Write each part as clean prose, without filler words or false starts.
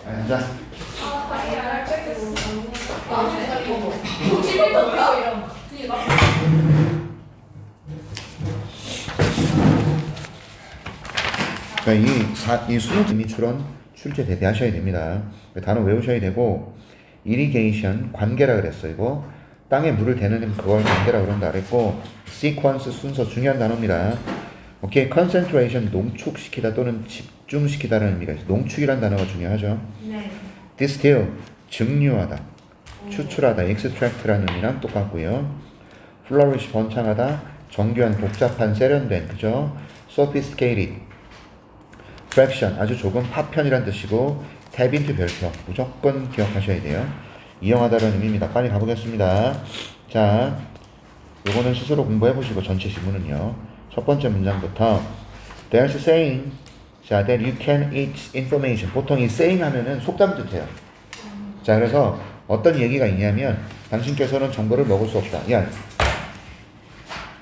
앉아. 이 수능 이미 출제 대비하셔야 됩니다. 단어 외우셔야 되고, 이리게이션 관계라 그랬어. 이거 땅에 물을 대는 그걸 관계라 그런다 그랬고, 시퀀스 순서 중요한 단어입니다. 오케이, concentration 농축시키다 또는 집중시키다라는 의미가 있어요. 농축이란 단어가 중요하죠. 네. distill 증류하다, 추출하다, extract라는 의미랑 똑같고요. flourish 번창하다, 정교한, 복잡한, 세련된, 그죠? sophisticated, fraction 아주 조금 파편이란 뜻이고, tab into 별표 무조건 기억하셔야 돼요. 이용하다라는 의미입니다. 빨리 가보겠습니다. 자, 요거는 스스로 공부해 보시고 전체 지문은요. 첫 번째 문장부터 There's a saying, 자, that you can eat information. 보통 이 saying 하면은 속담 뜻해요. 자, 그래서 어떤 얘기가 있냐면 당신께서는 정보를 먹을 수 없다. 야,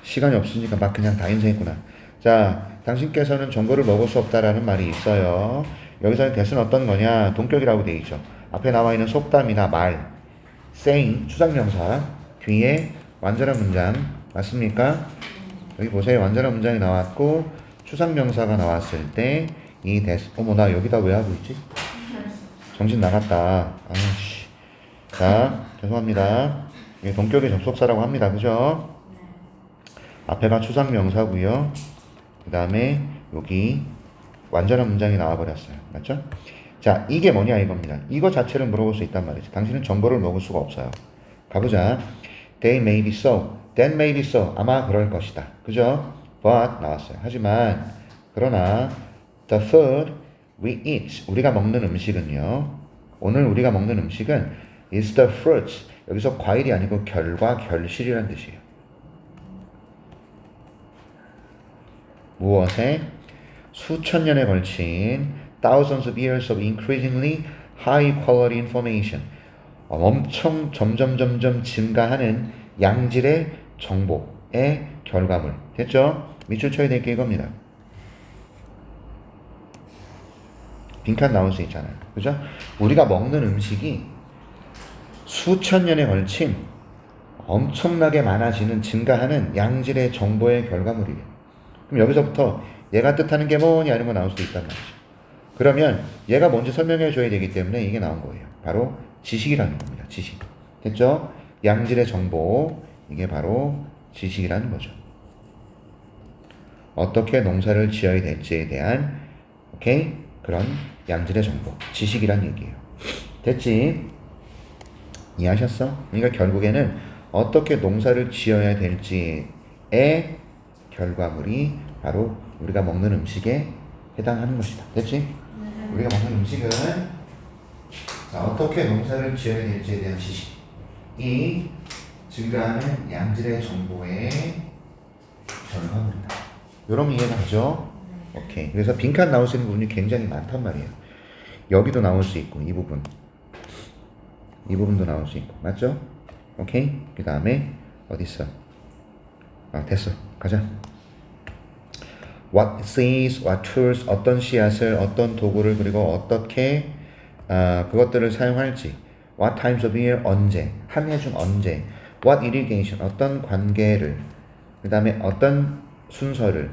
시간이 없으니까 막 그냥 다 인쇄했구나. 자, 당신께서는 정보를 먹을 수 없다라는 말이 있어요. 여기서 대수는 어떤 거냐? 동격이라고 되어 있죠. 앞에 나와 있는 속담이나 말, saying, 추상명사, 뒤에 완전한 문장, 맞습니까? 여기 보세요. 완전한 문장이 나왔고 추상명사가 나왔을 때 이 대수, 어머 나 여기다 왜 하고 있지? 정신 나갔다. 아이씨. 자, 죄송합니다. 이게 동격의 접속사라고 합니다. 그죠? 앞에가 추상명사고요. 그 다음에 여기 완전한 문장이 나와버렸어요. 맞죠? 자, 이게 뭐냐 이겁니다. 이거 자체를 물어볼 수 있단 말이죠. 당신은 정보를 먹을 수가 없어요. 가보자. They may be so. That may be so. 아마 그럴 것이다. 그죠? But 나왔어요. 하지만 그러나 the food we eat. 우리가 먹는 음식은요. 오늘 우리가 먹는 음식은 is the fruits. 여기서 과일이 아니고 결과, 결실이라는 뜻이에요. 무엇에? 수천 년에 걸친 thousands of years of increasingly high quality information. 엄청 점점 증가하는 양질의 정보의 결과물. 됐죠? 밑줄 쳐야 될 게 이겁니다. 빈칸 나올 수 있잖아요. 그죠? 우리가 먹는 음식이 수천 년에 걸친 엄청나게 많아지는 증가하는 양질의 정보의 결과물이에요. 그럼 여기서부터 얘가 뜻하는 게 뭐냐 이런 거 나올 수도 있단 말이죠. 그러면 얘가 뭔지 설명해 줘야 되기 때문에 이게 나온 거예요. 바로 지식이라는 겁니다. 지식. 됐죠? 양질의 정보. 이게 바로 지식이라는 거죠. 어떻게 농사를 지어야 될지에 대한 오케이? 그런 양질의 정보. 지식이란 얘기예요. 됐지? 이해하셨어? 그러니까 결국에는 어떻게 농사를 지어야 될지의 결과물이 바로 우리가 먹는 음식에 해당하는 것이다. 됐지? 우리가 먹는 음식은 자, 어떻게 농사를 지어야 될지에 대한 지식이 증가하는 양질의 정보의 결과물이다. 여러분 이해가 가죠? 오케이. 그래서 빈칸 나올 수 있는 부분이 굉장히 많단 말이에요. 여기도 나올 수 있고 이 부분도 나올 수 있고 맞죠? 오케이. 그 다음에 어디 있어? 아 됐어. 가자. What seeds, what tools, 어떤 씨앗을, 어떤 도구를 그리고 어떻게 그것들을 사용할지. What times of year, 언제, 한 해 중 언제. What irrigation, 어떤 관계를. 그 다음에 어떤 순서를.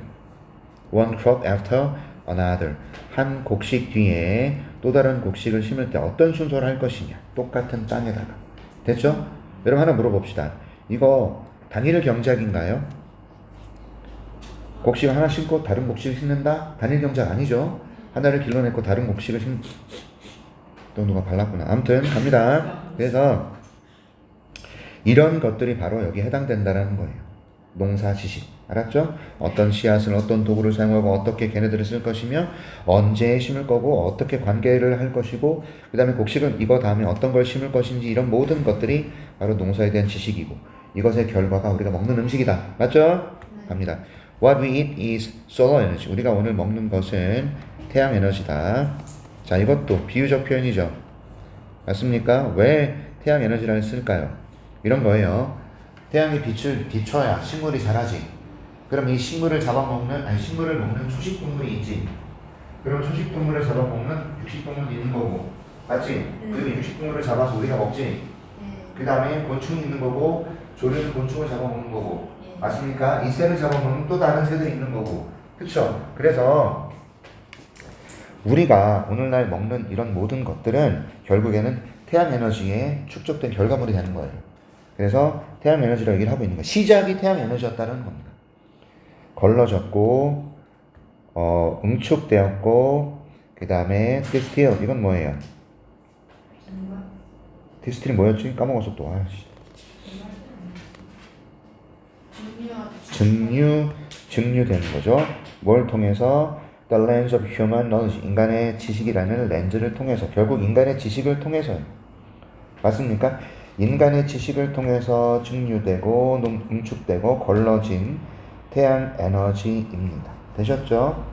One crop after another, 한 곡식 뒤에 또 다른 곡식을 심을 때 어떤 순서를 할 것이냐. 똑같은 땅에다가. 됐죠? 여러분 하나 물어봅시다. 이거 단일 경작인가요? 곡식을 하나 심고 다른 곡식을 심는다? 단일 경작 아니죠? 하나를 길러냈고 다른 곡식을 또 누가 발랐구나. 아무튼 갑니다. 그래서 이런 것들이 바로 여기에 해당된다라는 거예요. 농사 지식. 알았죠? 어떤 씨앗을 어떤 도구를 사용하고 어떻게 걔네들을 쓸 것이며 언제 심을 거고 어떻게 관계를 할 것이고 그 다음에 곡식은 이거 다음에 어떤 걸 심을 것인지 이런 모든 것들이 바로 농사에 대한 지식이고 이것의 결과가 우리가 먹는 음식이다. 맞죠? 갑니다. What we eat is solar energy. 우리가 오늘 먹는 것은 태양 에너지다. 자, 이것도 비유적 표현이죠. 맞습니까? 왜 태양 에너지를 쓸까요? 이런 거예요. 태양이 빛을 비춰야 식물이 자라지. 그럼 이 식물을 먹는 초식동물이 있지. 그럼 초식동물을 잡아먹는 육식동물도 있는 거고. 맞지? 그리고 육식동물을 잡아서 우리가 먹지. 그 다음에 곤충이 있는 거고, 조류는 곤충을 잡아먹는 거고. 맞습니까? 이 새를 잡아먹는 또 다른 새들이 있는 거고. 그쵸? 그래서 우리가 오늘날 먹는 이런 모든 것들은 결국에는 태양 에너지에 축적된 결과물이 되는 거예요. 그래서 태양 에너지라고 얘기를 하고 있는 거예요. 시작이 태양 에너지였다는 겁니다. 걸러졌고, 응축되었고, 그 다음에 디스틸, 이건 뭐예요? 디스틸이 뭐였지? 까먹었어 또. 아이씨. 증류되는 거죠. 뭘 통해서? The lens of human knowledge, 인간의 지식이라는 렌즈를 통해서, 결국 인간의 지식을 통해서요. 맞습니까? 인간의 지식을 통해서 증류되고 응축되고 걸러진 태양 에너지입니다. 되셨죠?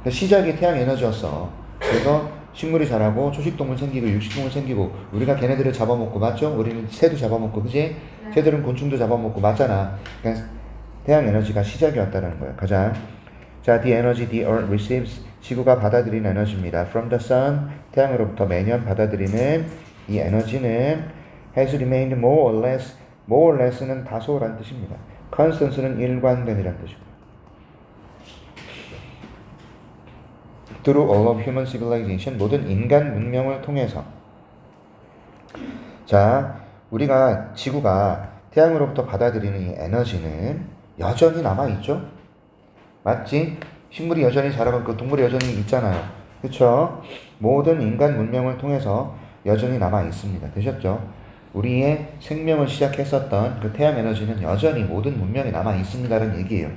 시작이 태양 에너지였어. 그래서 식물이 자라고 초식동물 생기고 육식동물 생기고 우리가 걔네들을 잡아먹고 맞죠? 우리는 새도 잡아먹고 그지? 새들은 곤충도 잡아먹고 맞잖아. 그러니까 태양 에너지가 시작이었다는 거야. 가자. 자, the energy the earth receives, 지구가 받아들이는 에너지입니다. From the sun, 태양으로부터 매년 받아들이는 이 에너지는 has remained more or less는 다소란 뜻입니다. constant는 일관된이란 뜻입니다. Through all of human civilization, 모든 인간 문명을 통해서. 자, 우리가 지구가 태양으로부터 받아들이는 이 에너지는 여전히 남아있죠? 맞지? 식물이 여전히 자라고 그 동물이 여전히 있잖아요. 그쵸? 모든 인간 문명을 통해서 여전히 남아있습니다. 되셨죠? 우리의 생명을 시작했었던 그 태양 에너지는 여전히 모든 문명에 남아있습니다라는 얘기예요.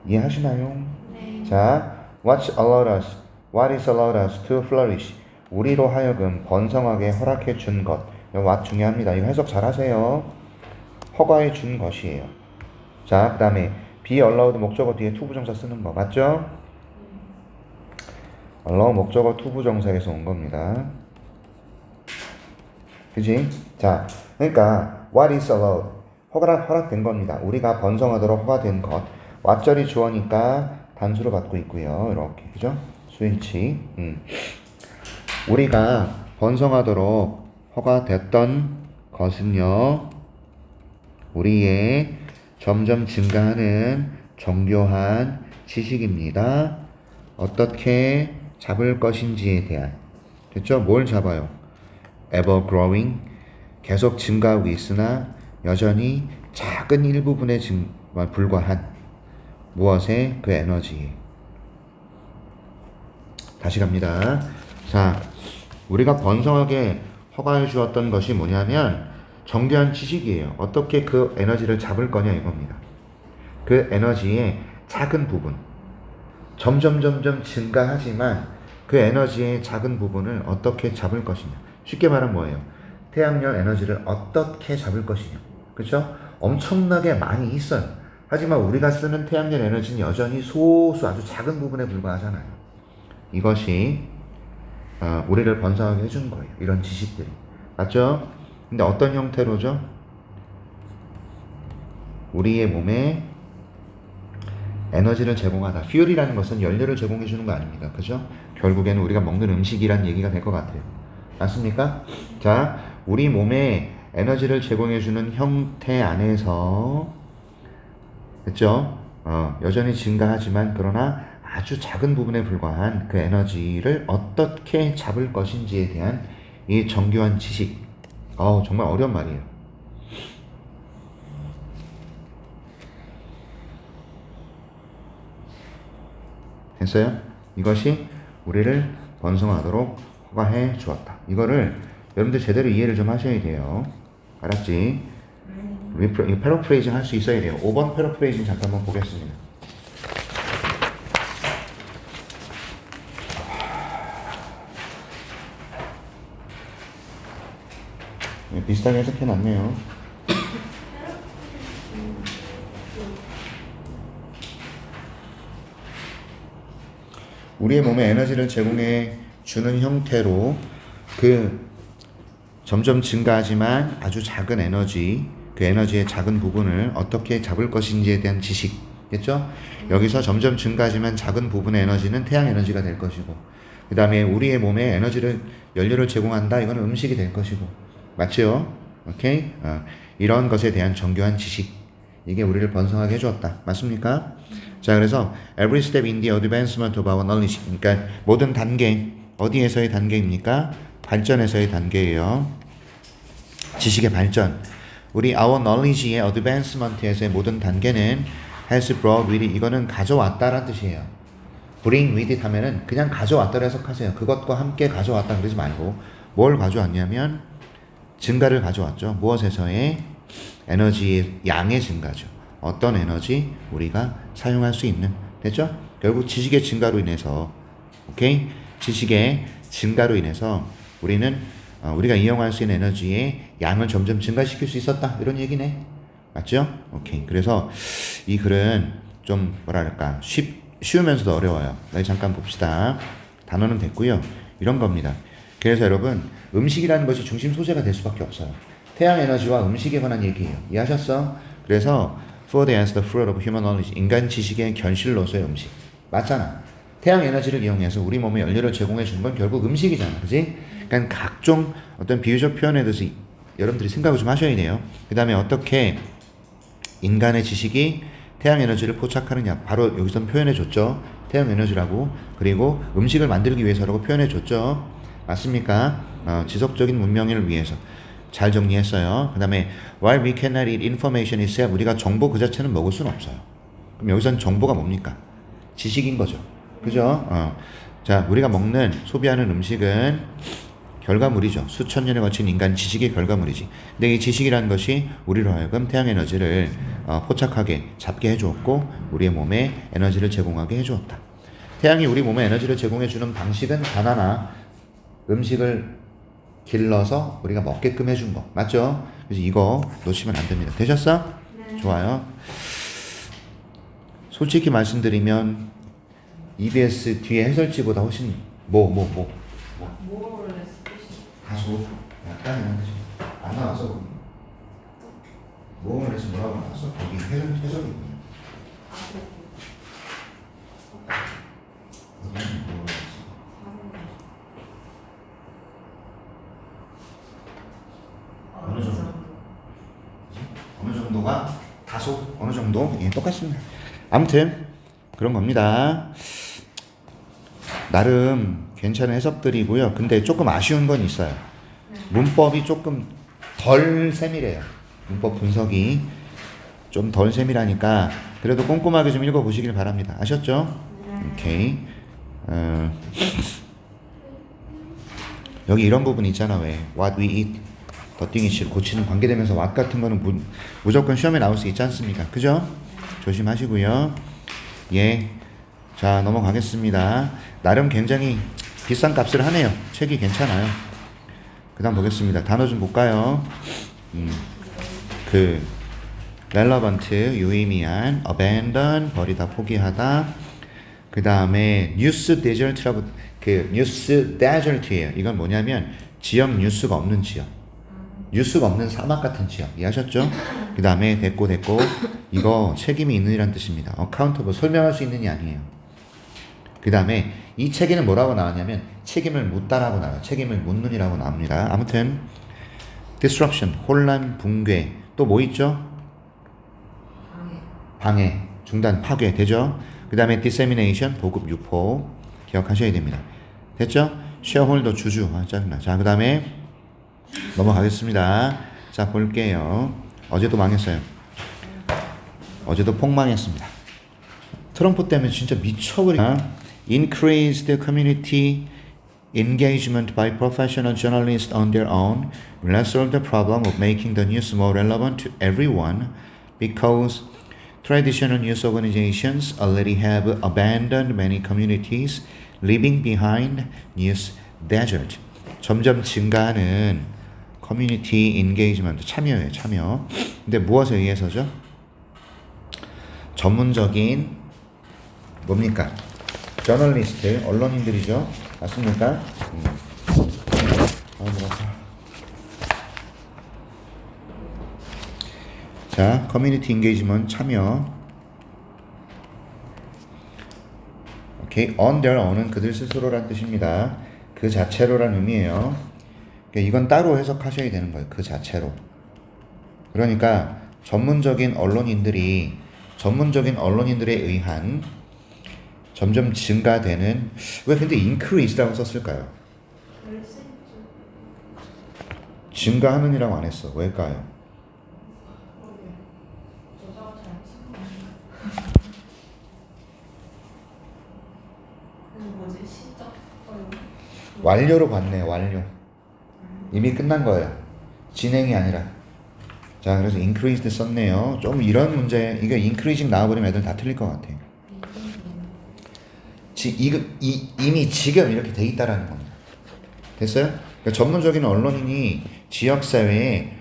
이해하시나요? 네. 자, what is allowed us to flourish? 우리로 하여금 번성하게 허락해 준 것. what 중요합니다. 이거 해석 잘 하세요. 허가해 준 것이에요. 자, 그 다음에 be allowed 목적어 뒤에 투부정사 쓰는 거 맞죠? allow 목적어 투부정사에서 온 겁니다. 그지? 자, 그러니까 what is allowed 허락된 겁니다. 우리가 번성하도록 허가된 것. what절이 주어니까 단수로 받고 있고요. 이렇게 그죠? 스위치. 우리가 번성하도록 허가됐던 것은요, 우리의 점점 증가하는 정교한 지식입니다. 어떻게 잡을 것인지에 대한. 됐죠? 뭘 잡아요? ever growing, 계속 증가하고 있으나 여전히 작은 일부분에 불과한 무엇의? 그 에너지. 다시 갑니다. 자, 우리가 번성하게 허가해 주었던 것이 뭐냐면 정교한 지식이에요. 어떻게 그 에너지를 잡을 거냐 이겁니다. 그 에너지의 작은 부분, 점점 증가하지만 그 에너지의 작은 부분을 어떻게 잡을 것이냐. 쉽게 말하면 뭐예요? 태양열 에너지를 어떻게 잡을 것이냐. 그렇죠? 엄청나게 많이 있어요. 하지만 우리가 쓰는 태양열 에너지는 여전히 소수 아주 작은 부분에 불과하잖아요. 이것이 우리를 번성하게 해준 거예요. 이런 지식들이. 맞죠? 근데 어떤 형태로죠? 우리의 몸에 에너지를 제공하다. fuel이라는 것은 연료를 제공해 주는 거 아닙니다. 그죠? 결국에는 우리가 먹는 음식이란 얘기가 될 것 같아요. 맞습니까? 자, 우리 몸에 에너지를 제공해 주는 형태 안에서 그죠? 여전히 증가하지만 그러나 아주 작은 부분에 불과한 그 에너지를 어떻게 잡을 것인지에 대한 이 정교한 지식. 정말 어려운 말이에요. 됐어요? 이것이 우리를 번성하도록 허가해 주었다. 이거를 여러분들 제대로 이해를 좀 하셔야 돼요. 알았지? 패러프레이징 할 수 있어야 돼요. 5번 패러프레이징 잠깐 한번 보겠습니다. 비슷하게 해석해놨네요. 우리의 몸에 에너지를 제공해 주는 형태로 그 점점 증가하지만 아주 작은 에너지 그 에너지의 작은 부분을 어떻게 잡을 것인지에 대한 지식겠죠? 여기서 점점 증가하지만 작은 부분의 에너지는 태양 에너지가 될 것이고, 그 다음에 우리의 몸에 에너지를 연료를 제공한다. 이거는 음식이 될 것이고, 맞죠? 오케이? 이런 것에 대한 정교한 지식, 이게 우리를 번성하게 해주었다. 맞습니까? 자, 그래서 every step in the advancement of our knowledge. 그러니까 모든 단계, 어디에서의 단계입니까? 발전에서의 단계예요. 지식의 발전. 우리 our knowledge의 advancement에서의 모든 단계는 has brought with it. 이거는 가져왔다라는 뜻이에요. bring with it 하면은 그냥 가져왔다로 해석하세요. 그것과 함께 가져왔다 그러지 말고 뭘 가져왔냐면 증가를 가져왔죠. 무엇에서의? 에너지의 양의 증가죠. 어떤 에너지? 우리가 사용할 수 있는. 됐죠? 결국 지식의 증가로 인해서, 오케이? 지식의 증가로 인해서 우리는 우리가 이용할 수 있는 에너지의 양을 점점 증가시킬 수 있었다. 이런 얘기네. 맞죠? 오케이. 그래서 이 글은 좀 뭐랄까 쉬우면서도 어려워요. 여기 잠깐 봅시다. 단어는 됐고요. 이런 겁니다. 그래서 여러분 음식이라는 것이 중심 소재가 될 수밖에 없어요. 태양 에너지와 음식에 관한 얘기예요. 이해하셨어? 그래서 food as the fruit of human knowledge. 인간 지식의 견실로서의 음식. 맞잖아. 태양 에너지를 이용해서 우리 몸에 연료를 제공해 준 건 결국 음식이잖아. 그지? 그러니까 각종 어떤 비유적 표현에 대해서 여러분들이 생각을 좀 하셔야 돼요. 그 다음에 어떻게 인간의 지식이 태양 에너지를 포착하느냐. 바로 여기서 표현해 줬죠. 태양 에너지라고. 그리고 음식을 만들기 위해서라고 표현해 줬죠. 맞습니까? 지속적인 문명을 위해서. 잘 정리했어요. 그 다음에 while we cannot eat information itself. 우리가 정보 그 자체는 먹을 수는 없어요. 그럼 여기서는 정보가 뭡니까? 지식인 거죠. 그죠? 자, 우리가 먹는, 소비하는 음식은 결과물이죠. 수천 년에 거친 인간 지식의 결과물이지. 근데 이 지식이라는 것이 우리로 하여금 태양 에너지를 포착하게, 잡게 해주었고 우리의 몸에 에너지를 제공하게 해주었다. 태양이 우리 몸에 에너지를 제공해주는 방식은 단 하나, 음식을 길러서 우리가 먹게끔 해준 거. 맞죠? 그래서 이거 놓치면 안 됩니다. 되셨어? 네. 좋아요. 솔직히 말씀드리면 EBS 뒤에 해설지보다 훨씬 뭐를 다소 약간 안 나와서 뭐를 해서 뭐라고 나왔어? 거기 해설이 어느 정도가 다소 어느 정도 똑같습니다. 아무튼 그런 겁니다. 나름 괜찮은 해석들이고요. 근데 조금 아쉬운 건 있어요. 문법이 조금 덜 세밀해요. 문법 분석이 좀 덜 세밀하니까 그래도 꼼꼼하게 좀 읽어보시길 바랍니다. 아셨죠? 오케이. 여기 이런 부분 있잖아. 왜 what we eat 더띵이실 고치는 관계되면서 what 같은 거는 무조건 시험에 나올 수 있지 않습니까? 그죠? 조심하시고요. 예. 자, 넘어가겠습니다. 나름 굉장히 비싼 값을 하네요. 책이 괜찮아요. 그 다음 보겠습니다. 단어 좀 볼까요? relevant, 유의미한, abandon, 버리다, 포기하다. 그 다음에 news desert라고, news desert예요. 이건 뭐냐면 지역 뉴스가 없는 지역. 뉴스가 없는 사막 같은 지역. 이해하셨죠? 그 다음에 됐고 이거 책임이 있는이란 뜻입니다. accountable, 설명할 수 있는이 아니에요. 그 다음에 이 책에는 뭐라고 나왔냐면 책임을 묻다라고 나와요. 책임을 묻는이라고 나옵니다. 아무튼 disruption, 혼란, 붕괴. 또 뭐 있죠? 방해, 중단, 파괴 되죠? 그 다음에 dissemination, 보급, 유포. 기억하셔야 됩니다. 됐죠? shareholder, 주주. 짜증나. 자, 그 다음에 넘어가겠습니다. 자, 볼게요. 어제도 망했어요. 어제도 폭망했습니다. 트럼프 때문에 진짜 미쳐버리겠다. Increased community engagement by professional journalists on their own will not solve the problem of making the news more relevant to everyone because traditional news organizations already have abandoned many communities, leaving behind news desert. 점점 증가하는 커뮤니티 인게이지먼트, 참여예요, 참여. 근데 무엇에 의해서죠? 전문적인 뭡니까? 저널리스트, 언론인들이죠. 맞습니까? 자, 커뮤니티 인게이지먼트 참여. 오케이, on their own은 그들 스스로란 뜻입니다. 그 자체로란 의미예요. 그러니까 이건 따로 해석하셔야 되는 거예요. 그 자체로. 그러니까 전문적인 언론인들에 의한 점점 증가되는, 왜 근데 increase라고 썼을까요? 증가하는이라고 안 했어. 왜일까요? 완료로 봤네. 완료. 이미 끝난 거예요. 진행이 아니라. 자, 그래서 increased 썼네요. 좀 이런 문제, 이게 increasing 나와버리면 애들 다 틀릴 것 같아. 이미 지금 이렇게 돼 있다라는 겁니다. 됐어요? 그러니까 전문적인 언론인이 지역사회에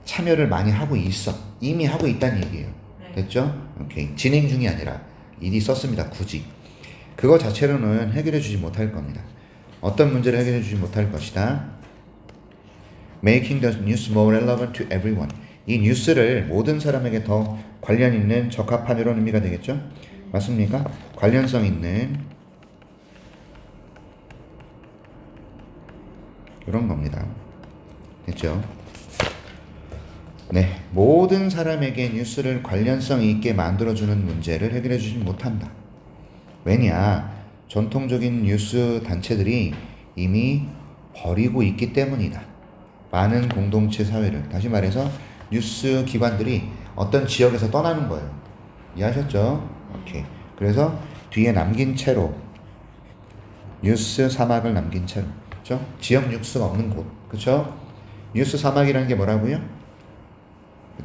참여를 많이 하고 있어. 이미 하고 있다는 얘기예요. 됐죠? 오케이. 진행 중이 아니라 이디 썼습니다. 굳이. 그거 자체로는 해결해 주지 못할 겁니다. 어떤 문제를 해결해 주지 못할 것이다. Making the news more relevant to everyone. 이 뉴스를 모든 사람에게 더 관련 있는 적합한 이런 의미가 되겠죠? 맞습니까? 관련성 있는 이런 겁니다. 됐죠? 네, 모든 사람에게 뉴스를 관련성 있게 만들어주는 문제를 해결해 주지 못한다. 왜냐? 전통적인 뉴스 단체들이 이미 버리고 있기 때문이다. 많은 공동체 사회를. 다시 말해서 뉴스 기관들이 어떤 지역에서 떠나는 거예요. 이해하셨죠? 오케이. 그래서 뒤에 남긴 채로 뉴스 사막을 남긴 채로. 그렇죠? 지역 뉴스가 없는 곳. 그렇죠? 뉴스 사막이라는 게 뭐라고요?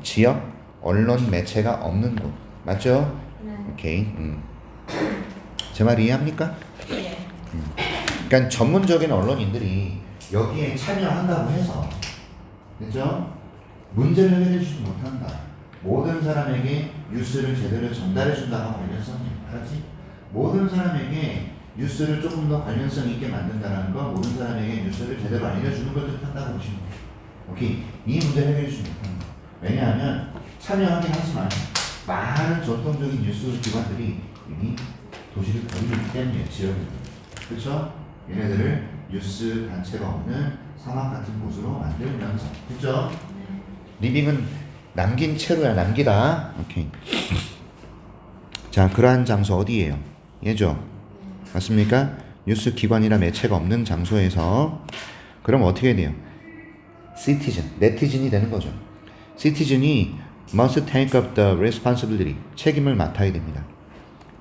지역 언론 매체가 없는 곳. 맞죠? 네. 오케이. 제 말 이해합니까? 네. 그러니까 전문적인 언론인들이 여기에 참여한다고 해서, 그죠? 문제를 해결해 주지 못한다. 모든 사람에게 뉴스를 제대로 전달해 준다가 관련성이, 알았지? 모든 사람에게 뉴스를 조금 더 관련성 있게 만든다는 거, 모든 사람에게 뉴스를 제대로 알려주는 걸 뜻한다고 보시면 돼요. 오케이? 이 문제를 해결해 주지 못한다. 왜냐하면 참여하긴 하지만 많은 전통적인 뉴스 기관들이 이미 도시를 버리고 있기 때문이에요. 지역을. 그렇죠? 얘네들을 뉴스 단체가 없는 사막 같은 곳으로 만들면서. 그렇죠? 리빙은 남긴 채로야. 남기다. 오케이. 자, 그러한 장소 어디예요? 얘죠? 맞습니까? 뉴스 기관이나 매체가 없는 장소에서. 그럼 어떻게 돼요? citizen, 네티즌이 되는 거죠. citizen이 must take up the responsibility, 책임을 맡아야 됩니다.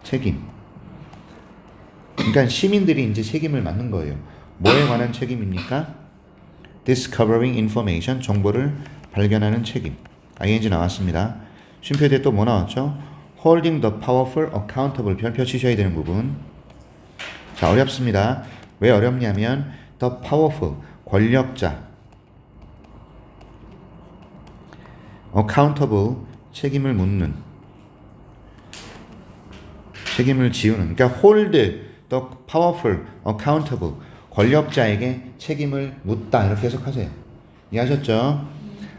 책임. 그러니까 시민들이 이제 책임을 맡는 거예요. 뭐에 관한 책임입니까? Discovering information, 정보를 발견하는 책임. ing 나왔습니다. 쉼표에 또 뭐 나왔죠? Holding the powerful accountable, 별표 치셔야 되는 부분. 자, 어렵습니다. 왜 어렵냐면 the powerful, 권력자, accountable, 책임을 묻는, 책임을 지우는. 그러니까 hold the powerful, accountable, 권력자에게 책임을 묻다. 이렇게 해석하세요. 이해하셨죠?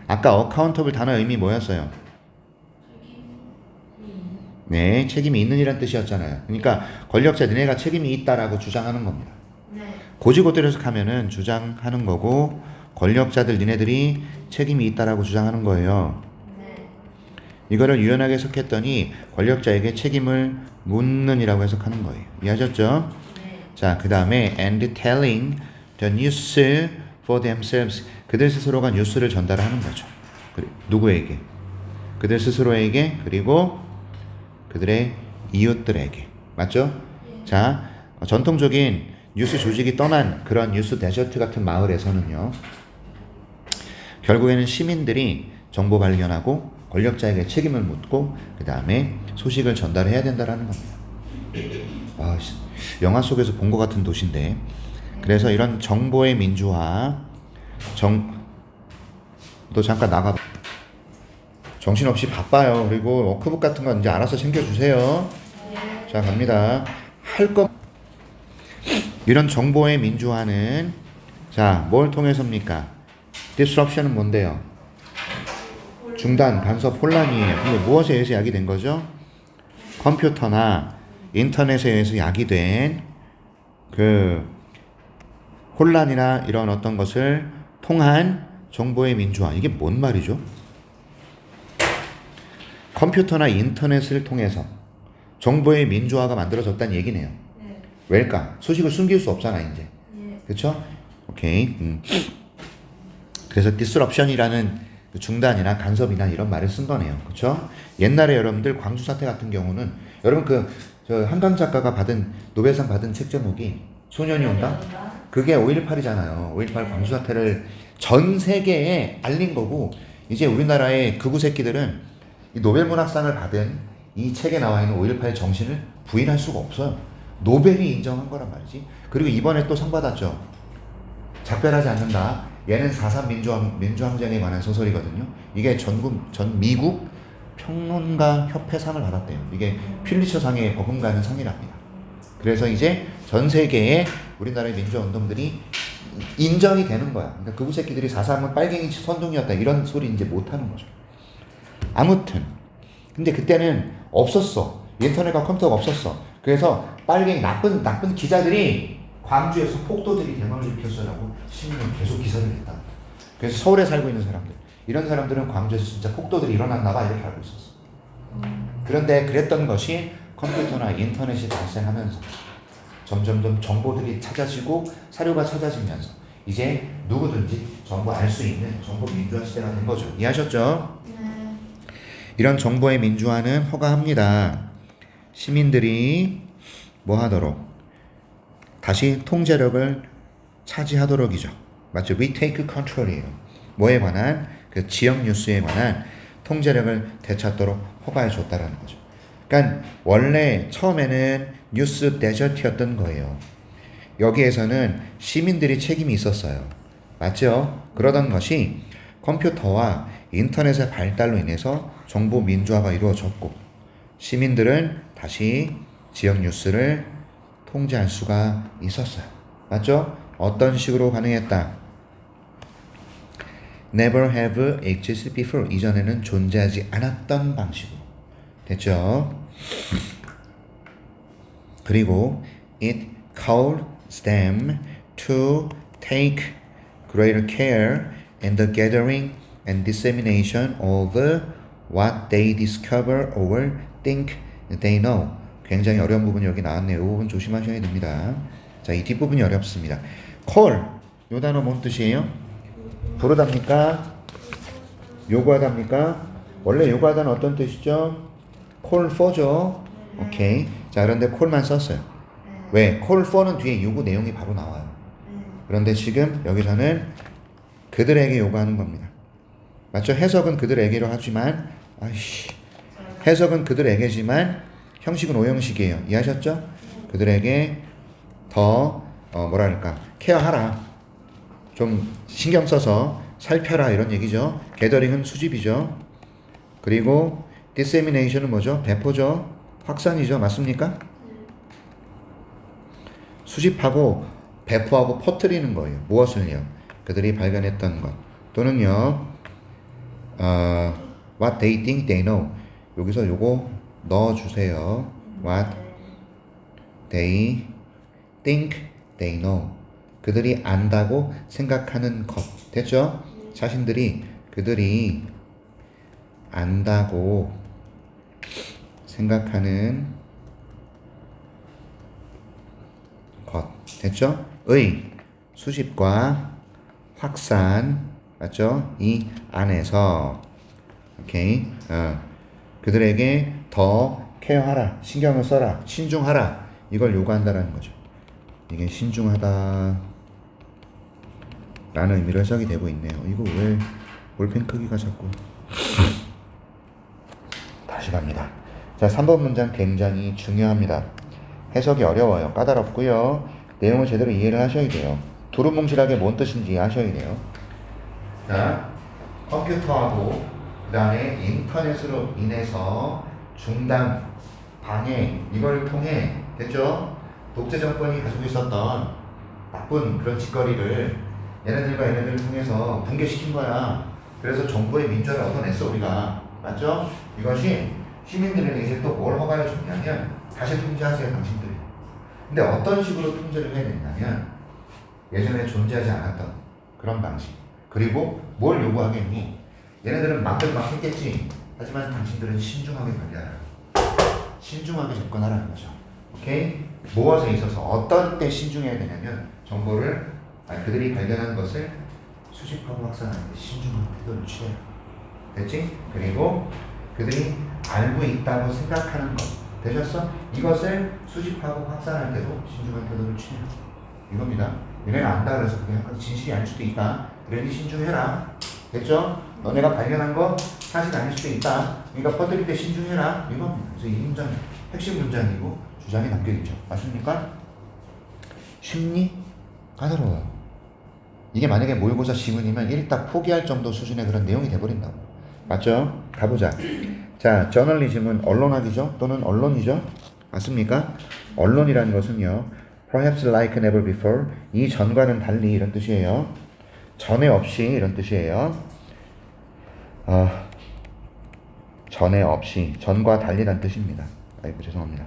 아까 accountable 단어 의미 뭐였어요? 네, 책임이 있는 이란 뜻이었잖아요. 그러니까 권력자 너네가 책임이 있다라고 주장하는 겁니다. 네. 고지고대로 해석하면은 주장하는 거고, 권력자들 니네들이 책임이 있다라고 주장하는 거예요. 네. 이거를 유연하게 해석했더니 권력자에게 책임을 묻는이라고 해석하는 거예요. 이해하셨죠? 네. 자, 그 다음에 and telling the news for themselves, 그들 스스로가 뉴스를 전달하는 거죠. 누구에게? 그들 스스로에게, 그리고 그들의 이웃들에게. 맞죠? 네. 자, 전통적인 뉴스 조직이 떠난 그런 뉴스 데저트 같은 마을에서는요, 결국에는 시민들이 정보 발견하고 권력자에게 책임을 묻고 그 다음에 소식을 전달해야 된다는 겁니다. 영화 속에서 본 것 같은 도시인데. 그래서 이런 정보의 민주화, 너 잠깐 나가. 정신없이 바빠요. 그리고 워크북 같은 건 이제 알아서 챙겨주세요. 자, 갑니다. 이런 정보의 민주화는, 자, 뭘 통해서입니까? disruption은 뭔데요? 중단, 간섭, 혼란이에요. 근데 무엇에 의해서 야기된 거죠? 컴퓨터나 인터넷에 의해서 야기된 그 혼란이나 이런 어떤 것을 통한 정보의 민주화. 이게 뭔 말이죠? 컴퓨터나 인터넷을 통해서 정보의 민주화가 만들어졌다는 얘기네요. 네. 왜일까? 소식을 숨길 수 없잖아 이제. 네. 그렇죠? 오케이. 그래서 disruption이라는 그 중단이나 간섭이나 이런 말을 쓴 거네요. 그렇죠? 옛날에 여러분들 광주 사태 같은 경우는 여러분 저 한강 작가가 받은 노벨상 받은 책 제목이 소년이 온다. 그게 5.18이잖아요. 5.18 광주 사태를 전 세계에 알린 거고 이제 우리나라의 극우 새끼들은 이 노벨 문학상을 받은 이 책에 나와 있는 5.18 정신을 부인할 수가 없어요. 노벨이 인정한 거란 말이지. 그리고 이번에 또 상 받았죠. 작별하지 않는다. 얘는 4.3 민주항쟁에 관한 소설이거든요. 이게 전 미국 평론가 협회상을 받았대요. 이게 퓰리처상에 버금가는 상이랍니다. 그래서 이제 전 세계에 우리나라의 민주운동들이 인정이 되는 거야. 그러니까 그부 새끼들이 4.3은 빨갱이 선동이었다 이런 소리 이제 못하는 거죠. 아무튼 근데 그때는 없었어. 인터넷과 컴퓨터가 없었어. 그래서 빨갱이 나쁜 기자들이 광주에서 폭도들이 대망을 일으켰어라고 신문에 계속 기사를 냈다. 그래서 서울에 살고 있는 사람들 이런 사람들은 광주에서 진짜 폭도들이 일어났나 봐 이렇게 알고 있었어. 그런데 그랬던 것이 컴퓨터나 인터넷이 발생하면서 점점점 정보들이 찾아지고 사료가 찾아지면서 이제 누구든지 정보 알 수 있는 정보 민주화 시대가 된 거죠. 이해하셨죠? 네. 이런 정보의 민주화는 허가합니다. 시민들이 뭐 하도록? 다시 통제력을 차지하도록이죠. 맞죠? retake control이에요. 뭐에 관한? 그 지역 뉴스에 관한 통제력을 되찾도록 허가해 줬다라는 거죠. 그러니까 원래 처음에는 뉴스 데저트였던 거예요. 여기에서는 시민들이 책임이 있었어요. 맞죠? 그러던 것이 컴퓨터와 인터넷의 발달로 인해서 정보 민주화가 이루어졌고 시민들은 다시 지역 뉴스를 통제할 수가 있었어요. 맞죠? 어떤 식으로 가능했다? Never have existed before. 이전에는 존재하지 않았던 방식으로. 됐죠? 그리고 it calls them to take greater care in the gathering and dissemination of what they discover or think they know. 굉장히 어려운 부분이 여기 나왔네요. 이 부분 조심하셔야 됩니다. 자, 이 뒷부분이 어렵습니다. call, 요 단어 뭔 뜻이에요? 부르답니까? 요구하답니까? 원래 요구하다는 어떤 뜻이죠? call for죠. 오케이. 자, 그런데 call만 썼어요. 왜? call for는 뒤에 요구 내용이 바로 나와요. 그런데 지금 여기서는 그들에게 요구하는 겁니다. 맞죠? 해석은 그들에게로 하지만 해석은 그들에게지만 형식은 오형식이에요. 이해하셨죠? 그들에게 더 뭐랄까 케어하라. 좀 신경 써서 살펴라 이런 얘기죠. 게더링은 수집이죠. 그리고 dissemination은 뭐죠? 배포죠. 확산이죠. 맞습니까? 수집하고 배포하고 퍼뜨리는 거예요. 무엇을요? 그들이 발견했던 것 또는요 what they think they know. 여기서 요거 넣어주세요. What they think they know. 그들이 안다고 생각하는 것. 됐죠? 자신들이 그들이 안다고 생각하는 것. 됐죠? 의 수집과 확산. 맞죠? 이 안에서 오케이. 그들에게 더 케어하라, 신경을 써라, 신중하라 이걸 요구한다라는 거죠. 이게 신중하다 라는 의미로 해석이 되고 있네요. 이거 왜 볼펜 크기가 자꾸 다시 갑니다. 자, 3번 문장 굉장히 중요합니다. 해석이 어려워요. 까다롭고요. 내용을 제대로 이해를 하셔야 돼요. 두루뭉실하게 뭔 뜻인지 이해하셔야 돼요. 자, 컴퓨터하고 그 다음에 인터넷으로 인해서 중단, 방해 이걸 통해 됐죠? 독재 정권이 가지고 있었던 나쁜 그런 짓거리를 얘네들과 얘네들을 통해서 붕괴시킨 거야. 그래서 정부의 민주화를 얻어냈어 우리가. 맞죠? 이것이 시민들에게 이제 또 뭘 허가해 줬냐면 다시 통제하세요 당신들이. 근데 어떤 식으로 통제를 해야 되냐면 예전에 존재하지 않았던 그런 방식. 그리고 뭘 요구하겠니? 얘네들은 막들 막 했겠지. 하지만 당신들은 신중하게 관리하라. 신중하게 접근하라는 거죠. 오케이? 무엇에 있어서 어떤 때 신중해야 되냐면 정보를 그들이 발견한 것을 수집하고 확산하는 데 신중한 태도를 취해라. 됐지? 그리고 그들이 알고 있다고 생각하는 것 되셨어? 이것을 수집하고 확산할 때도 신중한 태도를 취해라. 이겁니다. 얘네는 안다 그래서 그게 약간 진실이 아닐 수도 있다. 그러니 신중해라. 됐죠? 너네가 발견한 거 사실 아닐 수도 있다. 그러니까 퍼뜨릴 때 신중해라. 이겁니다. 그래서 이 문장 핵심 문장이고 주장이 담겨있죠. 맞습니까? 쉽니? 까다로워요. 이게 만약에 모의고사 지문이면 일딱 포기할 정도 수준의 그런 내용이 돼버린다고. 맞죠? 가보자. 자, 저널리즘은 언론학이죠? 또는 언론이죠? 맞습니까? 언론이라는 것은요, perhaps like never before, 이 전과는 달리 이런 뜻이에요. 전에 없이 이런 뜻이에요. 전에 없이, 전과 달리란 뜻입니다. 아이고, 죄송합니다.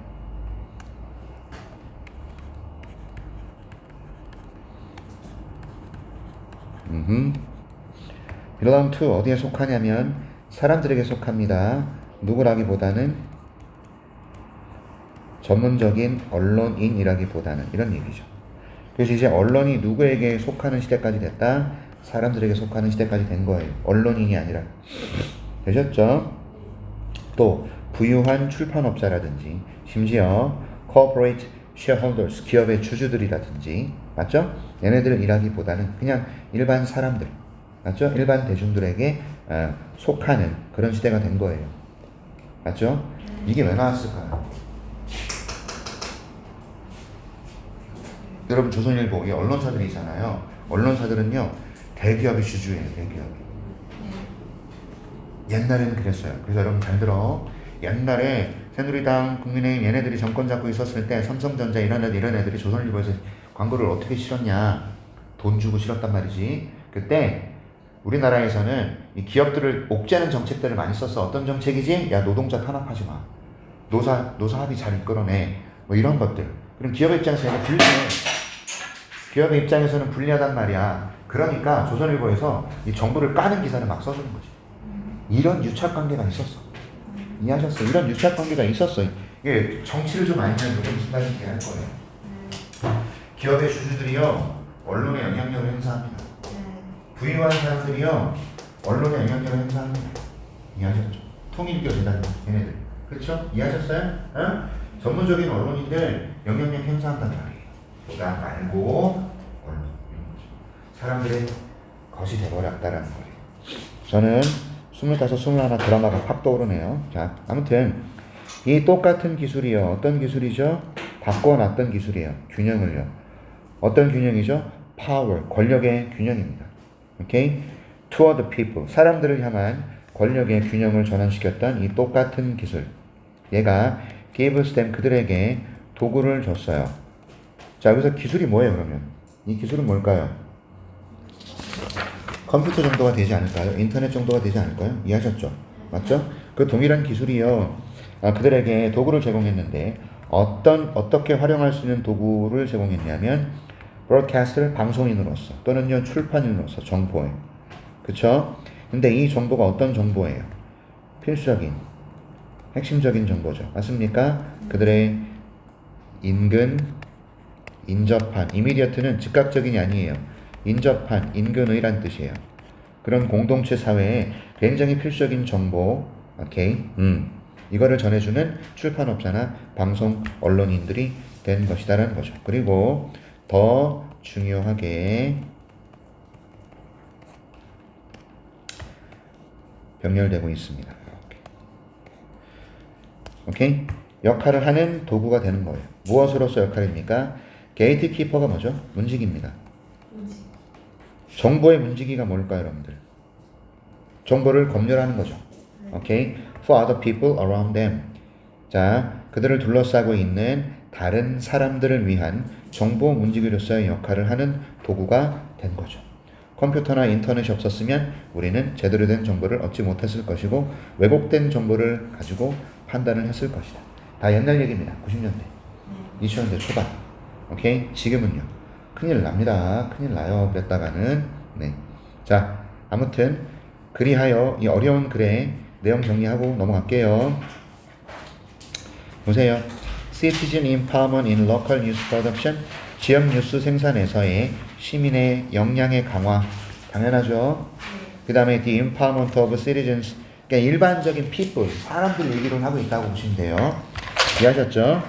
belong to 어디에 속하냐면 사람들에게 속합니다. 누구라기보다는 전문적인 언론인이라기보다는 이런 얘기죠. 그래서 이제 언론이 누구에게 속하는 시대까지 됐다? 사람들에게 속하는 시대까지 된 거예요. 언론인이 아니라. 되셨죠? 또 부유한 출판업자라든지 심지어 corporate shareholders 기업의 주주들이라든지 맞죠? 얘네들 일하기보다는 그냥 일반 사람들 맞죠? 일반 대중들에게 속하는 그런 시대가 된 거예요. 맞죠? 이게 왜 나왔을까요? 여러분 조선일보 이 언론사들이 있잖아요. 언론사들은요 대기업이 주주예요. 대기업이. 옛날에는 그랬어요. 그래서 여러분 잘 들어. 옛날에 새누리당, 국민의힘 얘네들이 정권 잡고 있었을 때 삼성전자 이런 애들이 조선일보에서 광고를 어떻게 실었냐. 돈 주고 실었단 말이지. 그때 우리나라에서는 이 기업들을 옥죄는 정책들을 많이 썼어. 어떤 정책이지? 야 노동자 탄압하지 마. 노사 합의 잘 이끌어내. 뭐 이런 것들. 그럼 기업의 입장에서 얘가 불리해. 기업의 입장에서는 불리하단 말이야. 그러니까 조선일보에서 이 정부를 까는 기사를 막 써주는 거지. 이런 유착관계가 있었어. 이해하셨어요? 이런 유착관계가 있었어. 이게 정치를 좀 알면 조금 무슨 말인지 알 거예요. 기업의 주주들이요 언론에 영향력을 행사합니다. 부유한 사람들이요 언론에 영향력을 행사합니다. 이해하셨죠? 통일교 재단 얘네들 그렇죠? 이해하셨어요? 어? 전문적인 언론인들 영향력 행사한단 말이에요. 보다 말고 언론 이런 거죠. 사람들의 것이 돼버렸다라는 거예요. 저는 25, 21 드라마가 확 떠오르네요. 자, 아무튼 이 똑같은 기술이요. 어떤 기술이죠? 바꿔놨던 기술이에요. 균형을요. 어떤 균형이죠? 파워, 권력의 균형입니다. 오케이? To the people, 사람들을 향한 권력의 균형을 전환시켰던 이 똑같은 기술. 얘가 gives them, 그들에게 도구를 줬어요. 자, 그래서 기술이 뭐예요, 그러면? 이 기술은 뭘까요? 컴퓨터 정도가 되지 않을까요? 인터넷 정도가 되지 않을까요? 이해하셨죠? 맞죠? 그 동일한 기술이요. 그들에게 도구를 제공했는데 어떻게 활용할 수 있는 도구를 제공했냐면 브로드캐스트를 방송인으로서 또는요 출판인으로서 정보예요. 그쵸? 근데 이 정보가 어떤 정보예요? 필수적인 핵심적인 정보죠. 맞습니까? 그들의 인접한, 이미디어트는 즉각적인이 아니에요. 인접한, 인근의란 뜻이에요. 그런 공동체 사회에 굉장히 필수적인 정보, 오케이? 이거를 전해주는 출판업자나 방송 언론인들이 된 것이다라는 거죠. 그리고 더 중요하게 병렬되고 있습니다. 오케이? 역할을 하는 도구가 되는 거예요. 무엇으로서 역할입니까? 게이트키퍼가 뭐죠? 문지기입니다. 정보의 문지기가 뭘까요, 여러분들? 정보를 검열하는 거죠. 오케이? For other people around them. 자, 그들을 둘러싸고 있는 다른 사람들을 위한 정보 문지기로서의 역할을 하는 도구가 된 거죠. 컴퓨터나 인터넷이 없었으면 우리는 제대로 된 정보를 얻지 못했을 것이고 왜곡된 정보를 가지고 판단을 했을 것이다. 다 옛날 얘기입니다. 90년대, 2000년대 초반. 오케이? 지금은요. 큰일 납니다. 큰일 나요. 그랬다가는. 네. 자, 아무튼 그리하여 이 어려운 글의 내용 정리하고 넘어갈게요. 보세요. Citizen Empowerment in Local News Production. 지역 뉴스 생산에서의 시민의 역량의 강화. 당연하죠. 그 다음에 The Empowerment of Citizens. 그러니까 일반적인 people, 사람들 얘기를 하고 있다고 보시면 돼요. 이해하셨죠?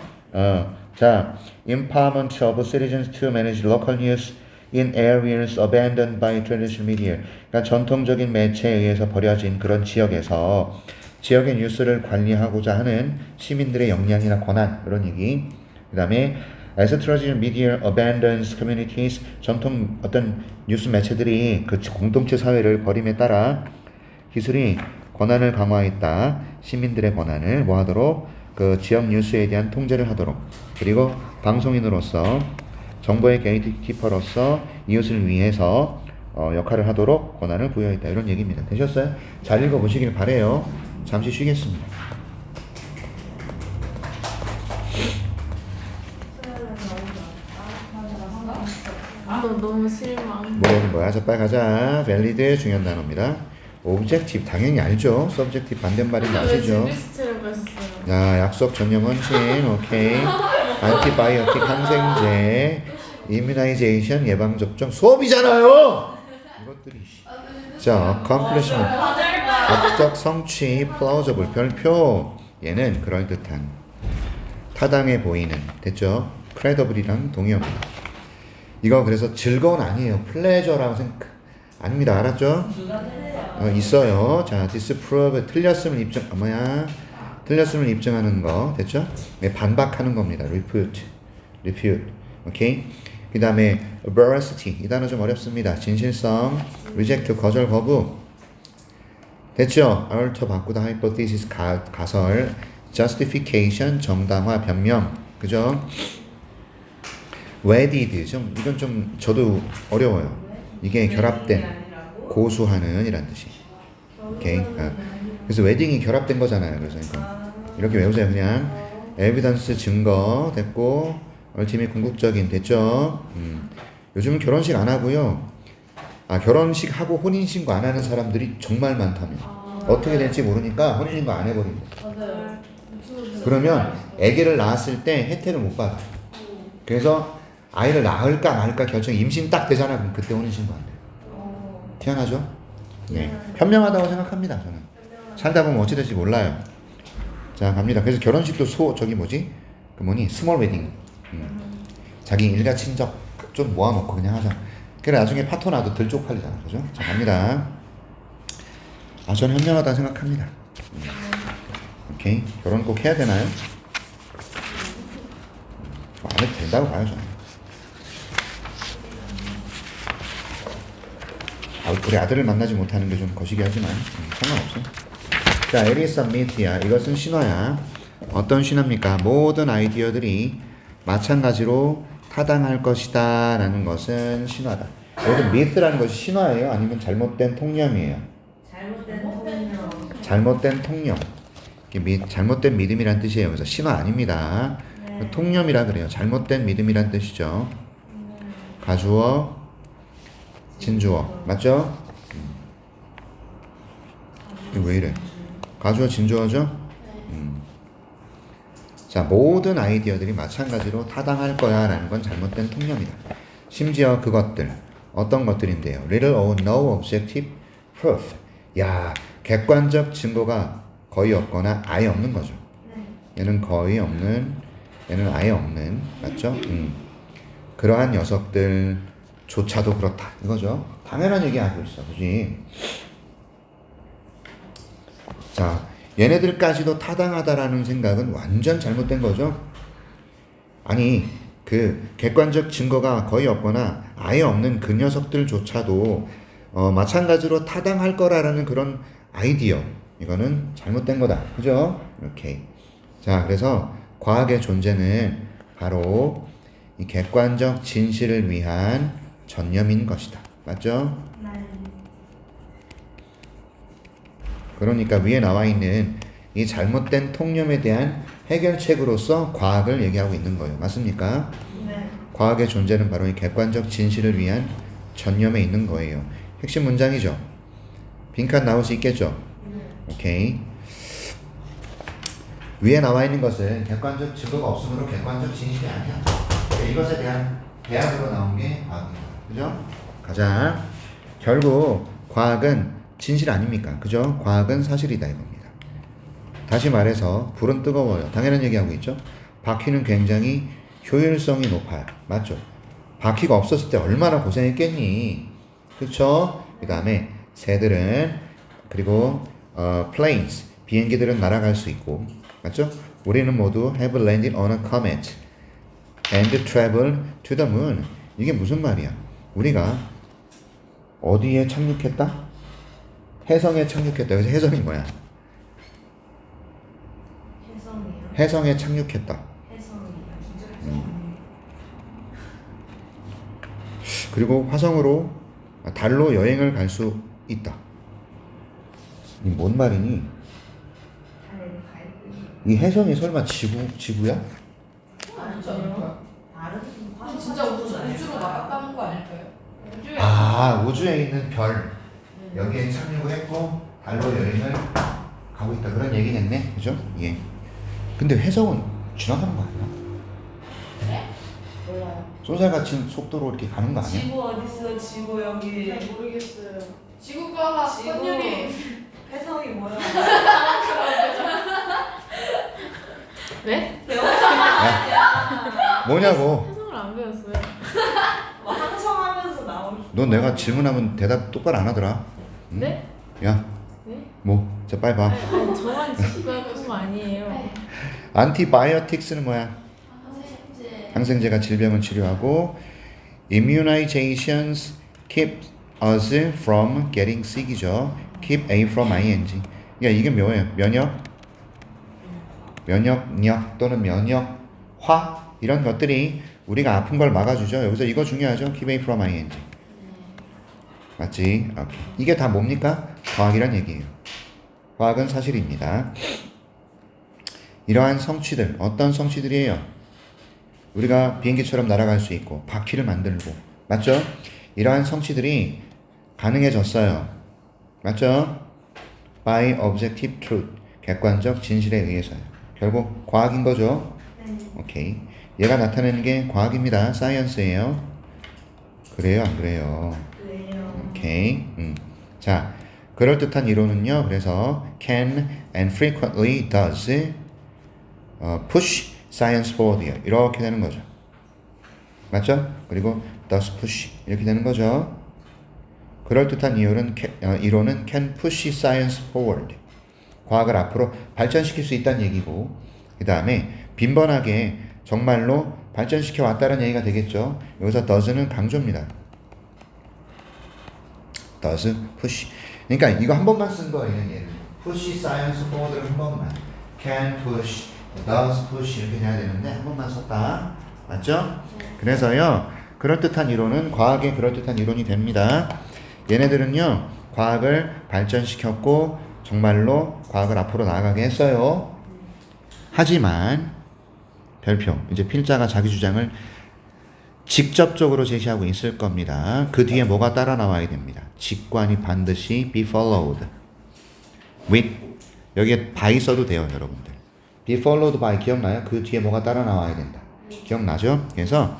자, Empowerment of Citizens to manage local news in areas abandoned by traditional media. 그러니까 전통적인 매체에 의해서 버려진 그런 지역에서 지역의 뉴스를 관리하고자 하는 시민들의 역량이나 권한, 그런 얘기. 그 다음에 as traditional media abandons communities, 전통 어떤 뉴스 매체들이 그 공동체 사회를 버림에 따라 기술이 권한을 강화했다. 시민들의 권한을 뭐 하도록? 그 지역 뉴스에 대한 통제를 하도록. 그리고 방송인으로서 정보의 게이트키퍼로서 이웃을 위해서 역할을 하도록 권한을 부여했다. 이런 얘기입니다. 되셨어요? 잘 읽어보시길 바래요. 잠시 쉬겠습니다. 너무 실망. 뭐야? 자, 빨리 가자. valid 중요한 단어입니다. objective 당연히 알죠. subjective 반대말인 거 아시죠? 준비시키려고 했었어요. 자, 약속 전염 헌신. 오케이. 안티바이오틱 항생제. immunization 예방접종. 수업이잖아요. 이것들이. 자, accomplishment 업적 성취. plausible 별표. 얘는 그럴듯한, 타당해 보이는. 됐죠? credible이랑 동의어입니다. 이거 그래서 즐거운 아니에요. 플레저라고 생각 아닙니다. 알았죠? 있어요. 자, disprove 틀렸음을 틀렸음을 입증하는 거. 됐죠? 네, 반박하는 겁니다. refute. 오케이? 그 다음에 veracity. 이 단어 좀 어렵습니다. 진실성. reject 거절 거부. 됐죠? alter 바꾸다. hypothesis 가설. justification 정당화 변명. 그죠? wedded 좀 이건 좀 저도 어려워요. 이게 결합된, 고수하는 이란 뜻이. 오케이. 그래서 웨딩이 결합된 거잖아요. 그래서 이렇게 외우세요. 그냥 에비던스 증거 됐고, 얼티밋 궁극적인 됐죠. 요즘 결혼식 안 하고요. 결혼식 하고 혼인 신고 안 하는 사람들이 정말 많답니다. 어떻게 될지 모르니까 혼인 신고 안 해버린다. 그러면 아기를 낳았을 때 혜택을 못 받아. 그래서 아이를 낳을까 말까 결정 임신 딱 되잖아. 그럼 그때 혼인신고 안 돼요. 희한하죠? 네. 현명하다고 생각합니다. 저는 살다 보면 어찌 될지 몰라요. 자, 갑니다. 그래서 결혼식도 스몰 웨딩. 자기 일가 친척 좀 모아놓고 그냥 하자. 그래 나중에 파토나도 덜 쪽팔리잖아. 그죠? 자, 갑니다. 저는 현명하다고 생각합니다. 오케이. 결혼 꼭 해야 되나요? 안 해도 된다고 봐요, 저는. 우리 아들을 만나지 못하는 게 좀 거시기 하지만 상관없어. 자, 에리사 미티야. 이것은 신화야. 어떤 신화입니까? 모든 아이디어들이 마찬가지로 타당할 것이다 라는 것은 신화다. 여기서 미트라는 것이 신화예요? 아니면 잘못된 통념이에요? 잘못된 통념. 잘못된 믿음이란 뜻이에요. 그래서 신화 아닙니다. 통념이라 그래요. 잘못된 믿음이란 뜻이죠. 가주어 진주어 맞죠? 이거 왜 이래? 가주어 진주어죠? 자, 모든 아이디어들이 마찬가지로 타당할 거야 라는 건 잘못된 통념이다. 심지어 그것들 어떤 것들인데요? Little or no objective proof. 야, 객관적 증거가 거의 없거나 아예 없는 거죠. 얘는 거의 없는, 얘는 아예 없는, 맞죠? 그러한 녀석들조차도 그렇다 이거죠. 당연한 얘기 하고 있어, 그지? 자, 얘네들까지도 타당하다라는 생각은 완전 잘못된 거죠. 아니, 그 객관적 증거가 거의 없거나 아예 없는 그 녀석들조차도 마찬가지로 타당할 거라는 그런 아이디어, 이거는 잘못된 거다, 그죠? 이렇게. 자, 그래서 과학의 존재는 바로 이 객관적 진실을 위한 전념인 것이다, 맞죠? 네. 그러니까 위에 나와 있는 이 잘못된 통념에 대한 해결책으로서 과학을 얘기하고 있는 거예요. 맞습니까? 네. 과학의 존재는 바로 이 객관적 진실을 위한 전념에 있는 거예요. 핵심 문장이죠. 빈칸 나올 수 있겠죠? 오케이. 위에 나와 있는 것은 객관적 증거가 없으므로 객관적 진실이 아니야. 그러니까 이것에 대한 대안으로 나온 게 과학이다. 그죠? 가자. 결국 과학은 진실 아닙니까? 그죠? 과학은 사실이다 이겁니다. 다시 말해서 불은 뜨거워요. 당연한 얘기하고 있죠? 바퀴는 굉장히 효율성이 높아요. 맞죠? 바퀴가 없었을 때 얼마나 고생했겠니? 그쵸? 그 다음에 새들은 그리고 planes 비행기들은 날아갈 수 있고 맞죠? 우리는 모두 have landed on a comet and travel to the moon. 이게 무슨 말이야? 우리가 어디에 착륙했다? 해성에 착륙했다. 여기서 해성이 뭐야? 혜성이요. 해성에 착륙했다. 혜성이요. 그리고 화성으로 달로 여행을 갈 수 있다. 이 뭔 말이니? 이 해성이 설마 지구야? 아니죠. 다른 진짜 우주로 나갔다는 거 아닐까요? 우주에 아, 우주에 있는 별 여기에 착륙을 했고 달로 여행을 가고 있다. 그런 얘기겠네. 그죠? 예. 근데 해성은 지나가는 거 아니야? 네? 몰라요. 쏜살같이 속도로 이렇게 가는 거 아니야? 지구 어디 있어? 지구 여기. 잘 모르겠어요. 지구가 지구. 선율이 혜성이 뭐야? 네? 뭐냐고. 해석을 안 배웠어요. 뭐 항성하면서 나올. 넌 내가 질문하면 대답 똑바로 안 하더라. 응? 네? 야, 네? 뭐? 자, 빨리 봐. 아니, 저만 지시가 그런 거 아니에요. 안티바이오틱스는 뭐야? 항생제가 질병을 치료하고 immunizations keep us from getting sick이죠. keep A from ing. 야, 이게 뭐예요? 면역력 또는 면역화 이런 것들이 우리가 아픈 걸 막아주죠. 여기서 이거 중요하죠. keep A from ing. 맞지? 오케이. 이게 다 뭡니까? 과학이란 얘기예요. 과학은 사실입니다. 이러한 성취들, 어떤 성취들이에요? 우리가 비행기처럼 날아갈 수 있고 바퀴를 만들고 맞죠? 이러한 성취들이 가능해졌어요. 맞죠? by objective truth, 객관적 진실에 의해서요. 결국 과학인 거죠? 오케이. 얘가 나타내는 게 과학입니다. 사이언스예요. 그래요, 안 그래요? 그래요. 오케이. 자, 그럴듯한 이론은요. 그래서 can and frequently does push science forward 이렇게 되는 거죠. 맞죠? 그리고 does push 이렇게 되는 거죠. 그럴듯한 이론은 can push science forward. 과학을 앞으로 발전시킬 수 있다는 얘기고 그 다음에 빈번하게 정말로 발전시켜 왔다는 얘기가 되겠죠. 여기서 does는 강조입니다. does push. 그러니까 이거 한 번만 쓴 거예요. 얘는 push science forward를 한 번만 can push, does push 이렇게 돼야 되는데 한 번만 썼다. 맞죠? 그래서요. 그럴듯한 이론은 과학의 그럴듯한 이론이 됩니다. 얘네들은요. 과학을 발전시켰고 정말로 과학을 앞으로 나아가게 했어요. 하지만 별표 이제 필자가 자기 주장을 직접적으로 제시하고 있을 겁니다. 그 뒤에 뭐가 따라 나와야 됩니다. 직관이 반드시 be followed with 여기에 by 써도 돼요, 여러분들. be followed by 기억나요? 그 뒤에 뭐가 따라 나와야 된다. 기억나죠? 그래서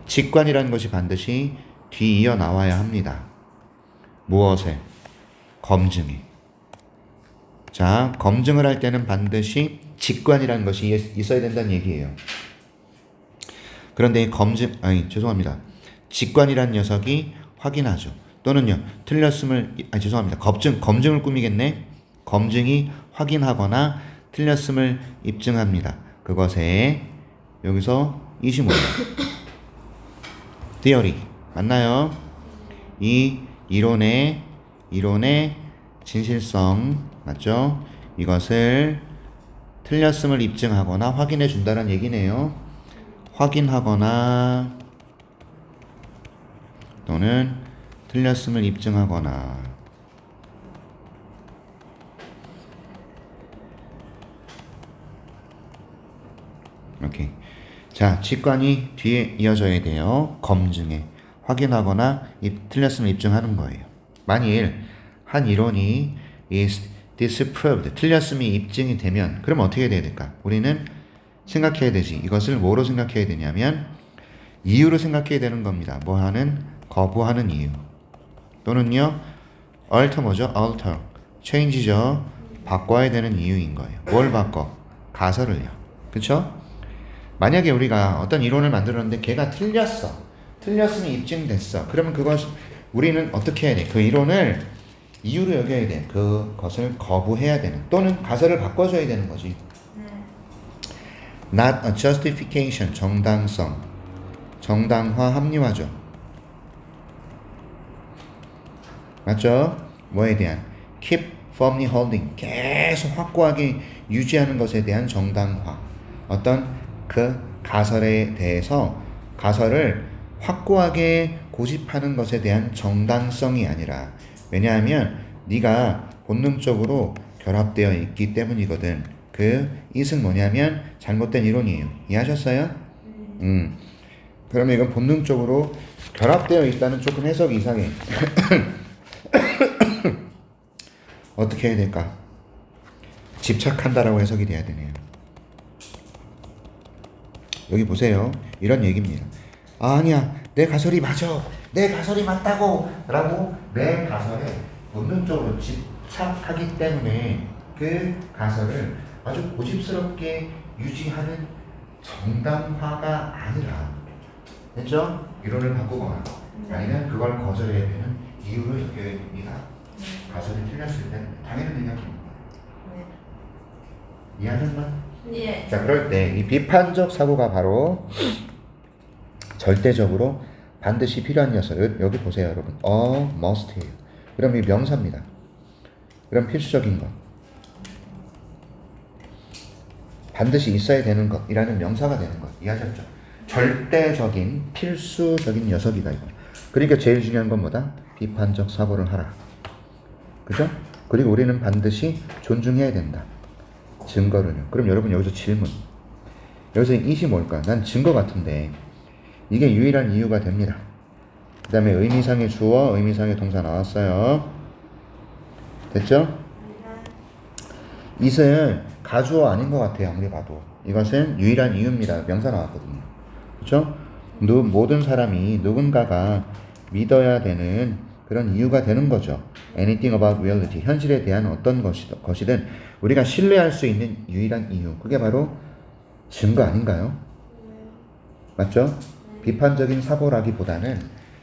직관이라는 것이 반드시 뒤이어 나와야 합니다. 무엇에? 검증에. 자, 검증을 할 때는 반드시 직관이라는 것이 있어야 된다는 얘기예요. 그런데 이 죄송합니다. 직관이라는 녀석이 확인하죠. 또는요, 틀렸음을, 죄송합니다. 검증을 꾸미겠네. 검증이 확인하거나 틀렸음을 입증합니다. 그것에, 여기서 이시 뭐예요? theory. 맞나요? 이 이론의 진실성, 맞죠? 이것을 틀렸음을 입증하거나 확인해 준다는 얘기네요. 확인하거나 또는 틀렸음을 입증하거나 오케이. 자, 직관이 뒤에 이어져야 돼요. 검증에 확인하거나 틀렸음을 입증하는 거예요. 만일 한 이론이 is disproved, 틀렸음이 입증이 되면 그럼 어떻게 돼야 될까? 우리는 생각해야 되지. 이것을 뭐로 생각해야 되냐면 이유로 생각해야 되는 겁니다. 뭐 하는? 거부하는 이유. 또는요, alter 뭐죠? alter. change죠. 바꿔야 되는 이유인 거예요. 뭘 바꿔? 가설을요. 그쵸? 만약에 우리가 어떤 이론을 만들었는데 걔가 틀렸어. 틀렸음이 입증됐어. 그러면 그것 우리는 어떻게 해야 돼? 그 이론을 이유로 여겨야 돼. 그것을 거부해야 되는. 또는 가설을 바꿔줘야 되는 거지. Not a justification. 정당성. 정당화 합리화죠. 맞죠? 뭐에 대한? Keep firmly holding. 계속 확고하게 유지하는 것에 대한 정당화. 어떤 그 가설에 대해서 가설을 확고하게 고집하는 것에 대한 정당성이 아니라 왜냐하면 네가 본능적으로 결합되어 있기 때문이거든. 그 it은 뭐냐면 잘못된 이론이에요. 이해하셨어요? 그러면 이건 본능적으로 결합되어 있다는 조금 해석이 이상해. 어떻게 해야 될까? 집착한다라고 해석이 돼야 되네요. 여기 보세요. 이런 얘기입니다. 아니야, 내 가설이 맞아. 내 가설이 맞다고 라고 내 가설에 본능적으로 집착하기 때문에 그 가설을 아주 고집스럽게 유지하는 정당화가 아니라, 됐죠? 이론을 바꾸거나 아니면 그걸 거절해야 되는 이유로 여겨야 됩니다. 가설이 틀렸을 때는 당연히 생각합니다. 이해하셨나? 예. 자, 그럴 때 이 비판적 사고가 바로 절대적으로 반드시 필요한 녀석. 여기 보세요, 여러분. must예요. 그럼 이 명사입니다. 그럼 필수적인 것. 반드시 있어야 되는 것이라는 명사가 되는 것. 이해하셨죠? 절대적인 필수적인 녀석이다 이거. 그러니까 제일 중요한 건 뭐다? 비판적 사고를 하라. 그죠? 그리고 우리는 반드시 존중해야 된다. 증거를요. 그럼 여러분 여기서 질문. 여기서 이시 뭘까? 난 증거 같은데 이게 유일한 이유가 됩니다. 그 다음에 의미상의 주어, 의미상의 동사 나왔어요. 됐죠? it은 가주어 아닌 것 같아요. 아무리 봐도. 이것은 유일한 이유입니다. 명사 나왔거든요. 그렇죠? 모든 사람이 누군가가 믿어야 되는 그런 이유가 되는 거죠. Anything about reality. 현실에 대한 어떤 것이든 우리가 신뢰할 수 있는 유일한 이유. 그게 바로 증거 아닌가요? 맞죠? 비판적인 사고라기보다는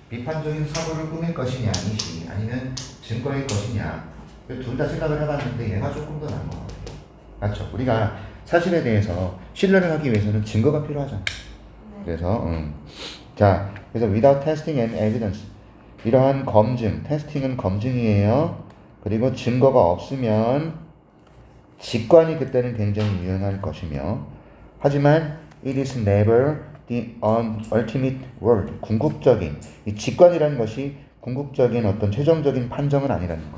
비판적인 사고를 꾸밀 것이냐 아니지 아니면 증거일 것이냐 둘 다 생각을 해봤는데 얘가 조금 더 나은 것 같아요. 맞죠? 우리가 사실에 대해서 신뢰를 하기 위해서는 증거가 필요하잖아. 그래서 자, 그래서 without testing and evidence 이러한 검증, 테스팅은 검증이에요. 그리고 증거가 없으면 직관이 그때는 굉장히 유용할 것이며 하지만 it is never the ultimate word. 궁극적인 이 직관이라는 것이 궁극적인 어떤 최종적인 판정은 아니라는 거.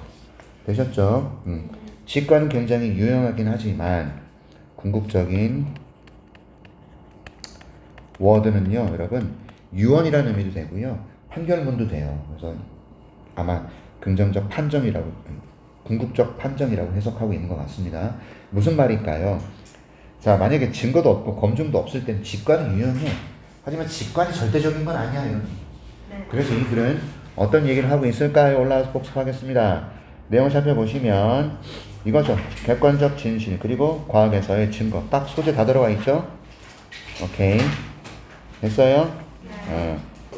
되셨죠? 직관은 굉장히 유용하긴 하지만 궁극적인 word는요, 여러분 유언이라는 의미도 되고요, 판결문도 돼요. 그래서 아마 긍정적 판정이라고, 궁극적 판정이라고 해석하고 있는 것 같습니다. 무슨 말일까요? 자, 만약에 증거도 없고 검증도 없을 땐 직관은 유용해. 하지만 직관이 절대적인 건 아니야, 여러분. 그래서 이 글은 어떤 얘기를 하고 있을까요? 올라와서 복습하겠습니다. 내용을 살펴보시면 이거죠. 객관적 진실 그리고 과학에서의 증거. 딱 소재 다 들어가 있죠? 오케이. 됐어요?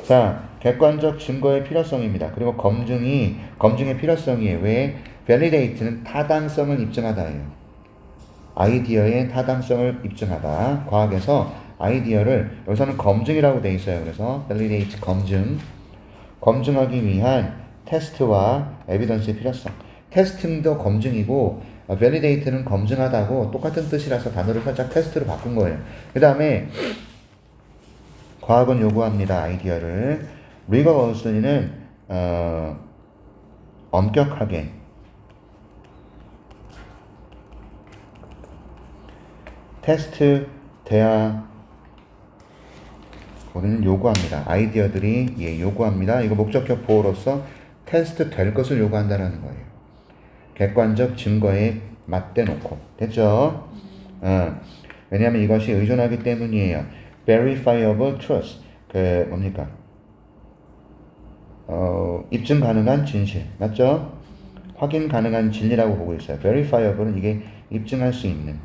자, 객관적 증거의 필요성입니다. 그리고 검증의 필요성이에요. 왜? validate는 타당성을 입증하다예요. 아이디어의 타당성을 입증하다. 과학에서 아이디어를 여기서는 검증이라고 돼 있어요. 그래서 validate 검증하기 위한 테스트와 에비던스의 필요성. 테스팅도 검증이고 validate는 검증하다고 똑같은 뜻이라서 단어를 살짝 테스트로 바꾼 거예요. 그 다음에 과학은 요구합니다. 아이디어를. 리거러스는 엄격하게 테스트 돼야 우리는 요구합니다. 아이디어들이 요구합니다. 이거 목적격 보호로서 테스트 될 것을 요구한다는 거예요. 객관적 증거에 맞대 놓고. 됐죠? 왜냐하면 이것이 의존하기 때문이에요. verifiable truth. 뭡니까? 입증 가능한 진실. 맞죠? 확인 가능한 진리라고 보고 있어요. verifiable은 이게 입증할 수 있는,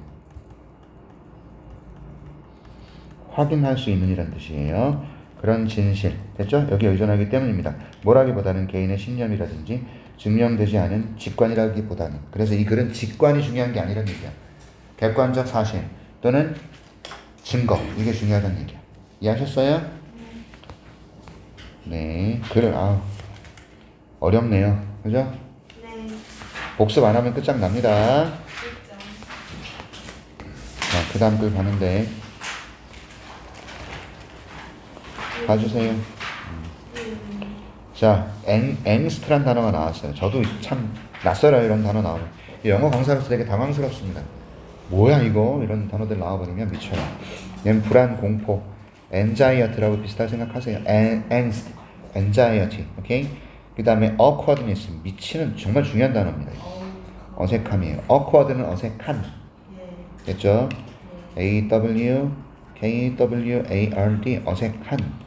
확인할 수 있는 이란 뜻이에요. 그런 진실. 됐죠? 여기 의존하기 때문입니다. 뭐라기보다는 개인의 신념이라든지 증명되지 않은 직관이라기보다는. 그래서 이 글은 직관이 중요한 게 아니란 얘기야. 객관적 사실 또는 증거, 이게 중요하다는 얘기야. 이해하셨어요? 네. 글을 어렵네요. 그죠? 네. 복습 안 하면 끝장납니다. 그죠. 자, 그 다음 글 가는데 봐주세요. 자, 앵스트란 단어가 나왔어요. 저도 참 낯설어요. 이런 단어 나오면. 영어 강사로서 되게 당황스럽습니다. 뭐야 이거? 이런 단어들 나와버리면 미쳐요. 얘는 불안, 공포, anxiety라고 비슷하게 생각하세요. angst, anxiety, 오케이? 그 다음에 awkwardness, 미치는 정말 중요한 단어입니다. 어색함이에요. awkward는 어색한. 예. 됐죠? AWKWARD, 어색한.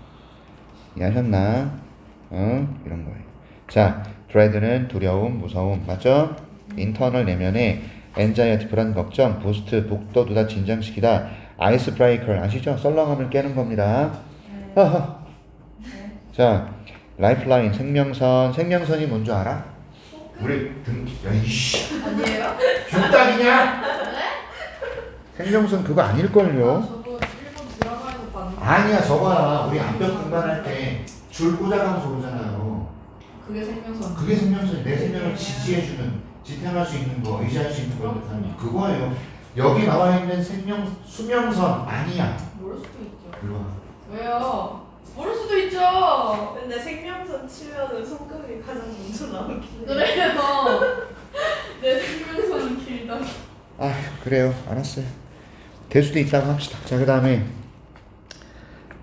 이해하셨나? 이런 거예요. 자, dread는 두려움, 무서움, 맞죠? internal 내면에 anxiety, 불안, 걱정, boost, 북돋우다, 진정시키다, icebreaker, 아시죠? 썰렁함을 깨는 겁니다. 허허. 자, lifeline, 생명선. 생명선이 뭔 줄 알아? 우리 야이씨, 아니에요? 죽다리냐? 네? 생명선 그거 아닐걸요? 저도 일본 드라마에서 봤는데 아니야, 저거야. 우리 암벽 등반할 때 줄 꽂아가면서 오잖아요. 그게 생명선. 그게 생명선, 내 생명을 지지해주는, 지탱할 수 있는 거, 의지할 수 있는 거, 그거예요. 여기 나와 있는 수명선 아니야. 모를 수도 있죠. 일로 와. 왜요? 모를 수도 있죠. 근데 생명선 치면은 손금이 가장 먼저 나오긴 해. 그래요. 내 생명선은 길다. 그래요. 알았어요. 될 수도 있다고 합시다. 자, 그 다음에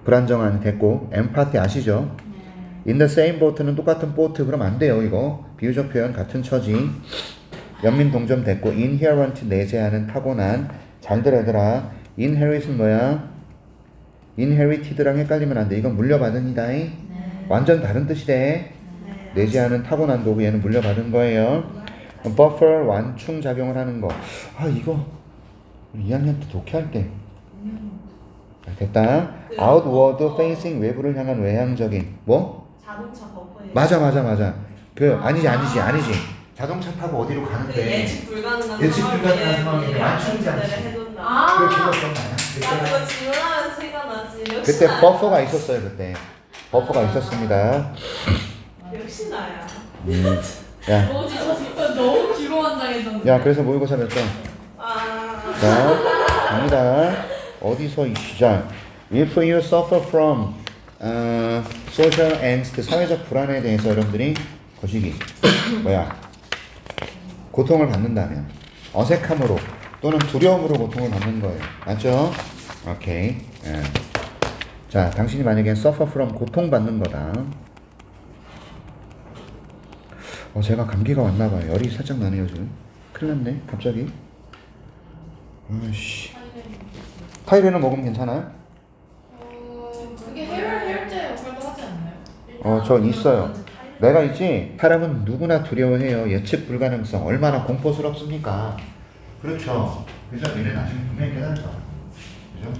불안정한 됐고, empathy 아시죠? in the same boat는 똑같은 보트. 그럼 안 돼요, 이거. 비유적 표현 같은 처지. 연민 동점 됐고, inherent 내재하는 타고난. 잘들 얘들아. inherit은 뭐야? inherited랑 헷갈리면 안 돼. 이건 물려받은 이다. 완전 다른 뜻이래. 네. 내재하는 타고난 거고 얘는 물려받은 거예요. buffer 완충 작용을 하는 거. 이거 우리 2학년 때 독해할 때. 됐다. outward facing, 외부를 향한 외향적인 뭐? 자동차 버퍼에. 맞아. 아니지. 자동차 타고 어디로 가는데 예측 불가능한 예측 불가능한 상황인데 완충이지 않지. 해둔다. 그 기억력 나냐? 나 그거 질문하면서 생각나지. 역시 그때 나야. 버퍼가 있었어요. 그때 버퍼가 있었습니다. 역시 나야. 야, 뭐지? 저 진짜 너무 기로환장해졌는데. 야, 그래서 모의고사 몇 점? 자, 갑니다. 어디서 이 시작? If you suffer from social angst, 사회적 불안에 대해서 여러분들이 거시기 고통을 받는다면 어색함으로 또는 두려움으로 고통을 받는 거예요. 맞죠? 오케이. 자, 당신이 만약에 suffer from 고통받는 거다. 제가 감기가 왔나봐요. 열이 살짝 나네요 지금. 큰일 났네 갑자기. 아이씨. 타이레놀 먹으면 괜찮아요? 그게 해열제 역할도 하지 않나요? 저 있어요. 내가 있지. 사람은 누구나 두려워해요. 예측 불가능성. 얼마나 공포스럽습니까? 그렇죠. 그래서 얘는 나중에 분명히 깨달을 거야. 그죠?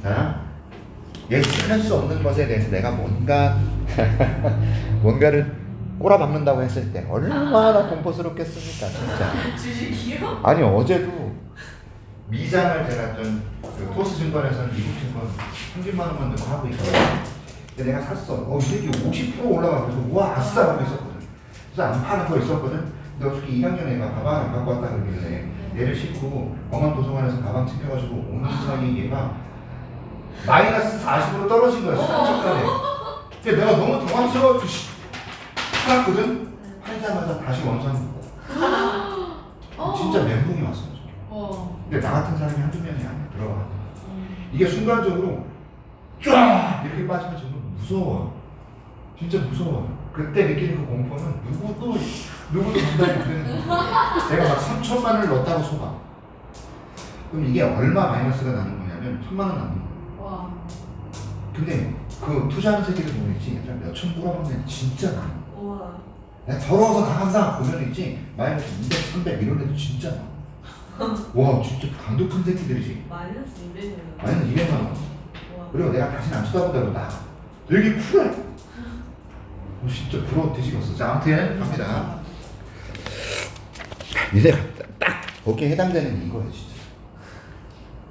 자, 예측할 수 없는 것에 대해서 내가 뭔가를 꼬라박는다고 했을 때 얼마나 공포스럽겠습니까, 진짜. 주식이요? 아니, 어제도 미장을 제가 그 토스증권에서는 미국 증권 30만 원만 넣고 하고 있거든요. 근데 내가 샀어. 이 새끼 50% 올라가. 그래서 우와 아싸 하고 있었거든. 그래서 안 파는 거 있었거든. 근데 어떻게 2학년 애가 가방을 안 갖고 왔다 그러길래 얘를 싣고 공항 도서관에서 가방 챙겨가지고 오는 사이 얘가 마이너스 40으로 떨어진 거야. 순식간에. 근데 내가 너무 당황스러워서 팔았거든. 팔자마자 다시 원상. 진짜 멘붕이 왔어. 근데 나 같은 사람이 한두 명이 아니야. 들어가. 이게 순간적으로 쫙 이렇게 빠지면 정말 무서워요. 진짜 무서워요. 그때 느끼는 그 공포는 누구도 감당이 못되는 거예요. 내가 막 3천만을 넣었다고 쳐봐. 그럼 이게 얼마 마이너스가 나는 거냐면 1,000만 원 남는 거예요. 와. 근데 그 투자하는 새끼들 보면 있지, 몇천 불어먹는 진짜 많아. 우와. 내가 더러워서 나간다 보면 있지, 마이너스 200, 300 이런 애도 진짜 많아. 와, 진짜 강도 큰 새끼들이지. 마이너스 200이면. 마이너스 200만 원. 우와. 그리고 내가 다시는 안 쳐다본다고 나 되게 쿨해. 진짜 부러워 뒤집었어. 자, 아무튼 갑니다. 니네가 딱 거기에 해당되는 이거예요, 진짜.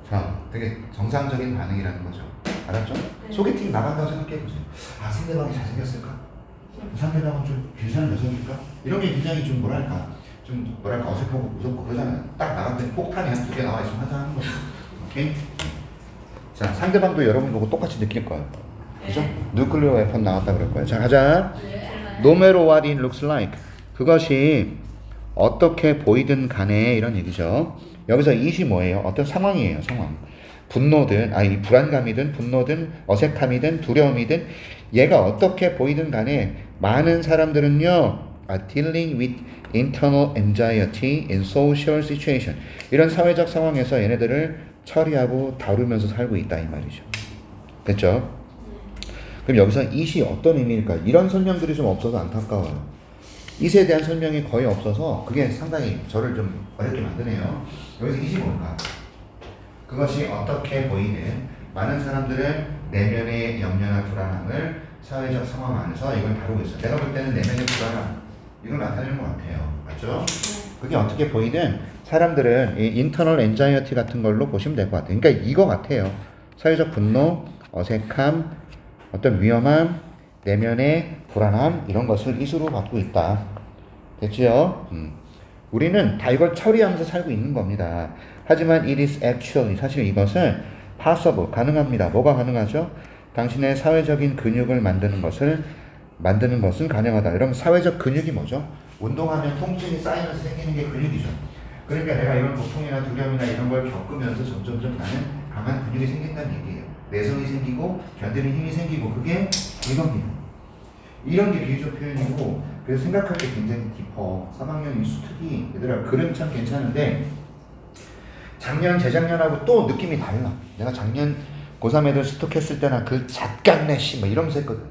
자, 되게 정상적인 반응이라는 거죠. 알았죠? 네. 소개팅 나간다고 생각해보세요. 아, 상대방이 잘생겼을까? 상대방은 좀 괜찮은 녀석일까? 이런 게 굉장히 좀 뭐랄까 어색하고 무섭고 그러잖아요. 딱 나갔더니 폭탄이 한 2개 나와 있으면 하자는 거죠. 오케이? 자, 상대방도 여러분 보고 똑같이 느낄 거예요. 그죠? 누클리어 웨폰 나왔다 그럴 거예요. 자, 가자. No matter what it looks like. 그것이 어떻게 보이든 간에 이런 얘기죠. 여기서 it이 뭐예요? 어떤 상황이에요, 상황. 분노든, 이 불안감이든, 분노든, 어색함이든, 두려움이든, 얘가 어떻게 보이든 간에 많은 사람들은요, dealing with internal anxiety in social situation. 이런 사회적 상황에서 얘네들을 처리하고 다루면서 살고 있다, 이 말이죠. 됐죠? 그럼 여기서 it이 어떤 의미일까? 이런 설명들이 좀 없어서 안타까워요. it에 대한 설명이 거의 없어서 그게 상당히 저를 좀 어렵게 만드네요. 여기서 it이 뭘까? 그것이 어떻게 보이든 많은 사람들은 내면의 염려나 불안함을 사회적 상황 안에서 이걸 다루고 있어요. 내가 볼 때는 내면의 불안함 이걸 나타내는 것 같아요. 맞죠? 그게 어떻게 보이든 사람들은 이 인터널 엔자이어티 같은 걸로 보시면 될 것 같아요. 그러니까 이거 같아요. 사회적 분노, 어색함, 어떤 위험함, 내면의 불안함 이런 것을 it으로 받고 있다. 됐지요? 우리는 다 이걸 처리하면서 살고 있는 겁니다. 하지만 it is actually 사실 이것은 possible 가능합니다. 뭐가 가능하죠? 당신의 사회적인 근육을 만드는 것은 가능하다. 여러분 사회적 근육이 뭐죠? 운동하면 통증이 쌓이면서 생기는 게 근육이죠. 그러니까 내가 이런 고통이나 두려움이나 이런 걸 겪으면서 점점점 나는 강한 근육이 생긴다는 얘기예요. 내성이 생기고 견디는 힘이 생기고 그게 이겁니다. 이런 게 비유적 표현이고 그래서 생각할 때 굉장히 깊어. 3학년 이수특이 얘들아 글은 참 괜찮은데 작년 재작년하고 또 느낌이 달라. 내가 작년 고3 애들 스톡했을 때나 그 잣간네 씨 뭐 이러면서 했거든.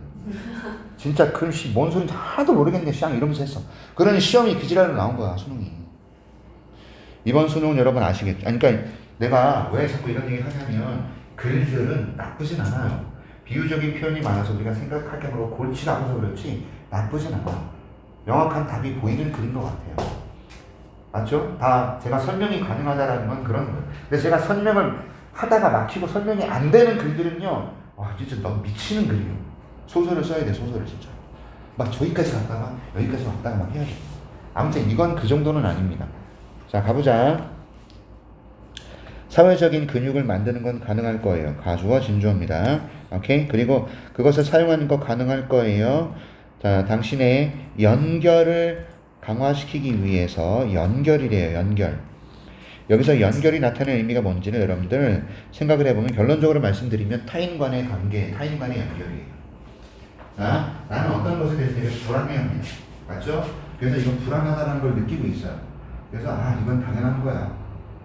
진짜 그 씨 뭔 소리인지 하나도 모르겠네 쌍 이러면서 했어. 그러니 시험이 그 지랄로 나온 거야 수능이. 이번 수능은 여러분 아시겠죠? 그러니까 내가 왜 자꾸 이런 얘기 하냐면 글들은 나쁘진 않아요. 비유적인 표현이 많아서 우리가 생각할 게 바로 골치 아파서 그렇지 나쁘진 않아. 명확한 답이 보이는 그린 것 같아요. 맞죠? 다 제가 설명이 가능하다라는 건 그런 거예요. 근데 제가 설명을 하다가 막히고 설명이 안 되는 글들은요, 와 진짜 너무 미치는 글이에요. 소설을 써야 돼, 소설을 진짜. 막 저기까지 갔다가 여기까지 왔다가 막 해야 돼. 아무튼 이건 그 정도는 아닙니다. 자, 가보자. 사회적인 근육을 만드는 건 가능할 거예요. 가주어 진주어입니다. 오케이? 그리고 그것을 사용하는 거 가능할 거예요. 자, 당신의 연결을 강화시키기 위해서 연결이래요. 연결. 여기서 연결이 나타내는 의미가 뭔지를 여러분들 생각을 해보면 결론적으로 말씀드리면 타인 간의 관계, 타인 간의 연결이에요. 자, 나는 어떤 것에 대해서 되게 불안해합니다. 맞죠? 그래서 이건 불안하다는 걸 느끼고 있어요. 그래서 이건 당연한 거야.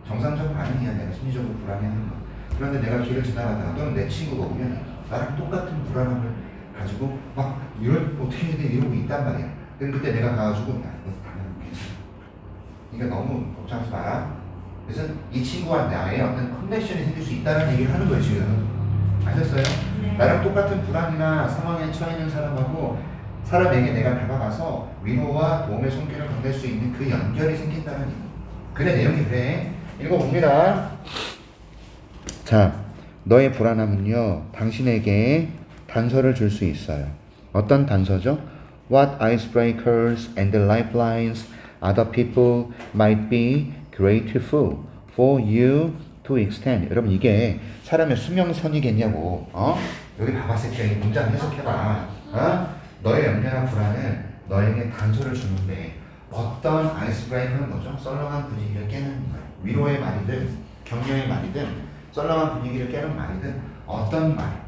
정상적 반응이야. 내가 심리적으로 불안해하는 거. 그런데 내가 길을 지나가다가 또는 내 친구가 오면 나랑 똑같은 불안함을 가지고 막 이런 어떻게 해야 돼 이러고 있단 말이야. 그때 내가 가가지고 이거 당연히 괜찮아. 그러니까 너무 걱정하지 마라. 그래서 이 친구한테 아예 어떤 커넥션이 생길 수 있다는 얘기를 하는 거예요 지금. 아셨어요? 네. 나랑 똑같은 불안이나 상황에 처해 있는 사람에게 내가 다가가서 위로와 도움의 손길을 건넬 수 있는 그 연결이 생긴다는 얘기. 그래 내용이 그래. 읽어봅니다. 자, 너의 불안함은요 당신에게 단서를 줄 수 있어요. 어떤 단서죠? What icebreakers and lifelines other people might be grateful for you to extend. 여러분 이게 사람의 수명선이겠냐고. 여기 봐봐 새끼야. 이 문장 해석해봐. 너의 염려나 불안은 너에게 단서를 주는데 어떤 아이스브레이커는 뭐죠? 썰렁한 분위기를 깨는 거예요. 위로의 말이든 격려의 말이든 썰렁한 분위기를 깨는 말이든 어떤 말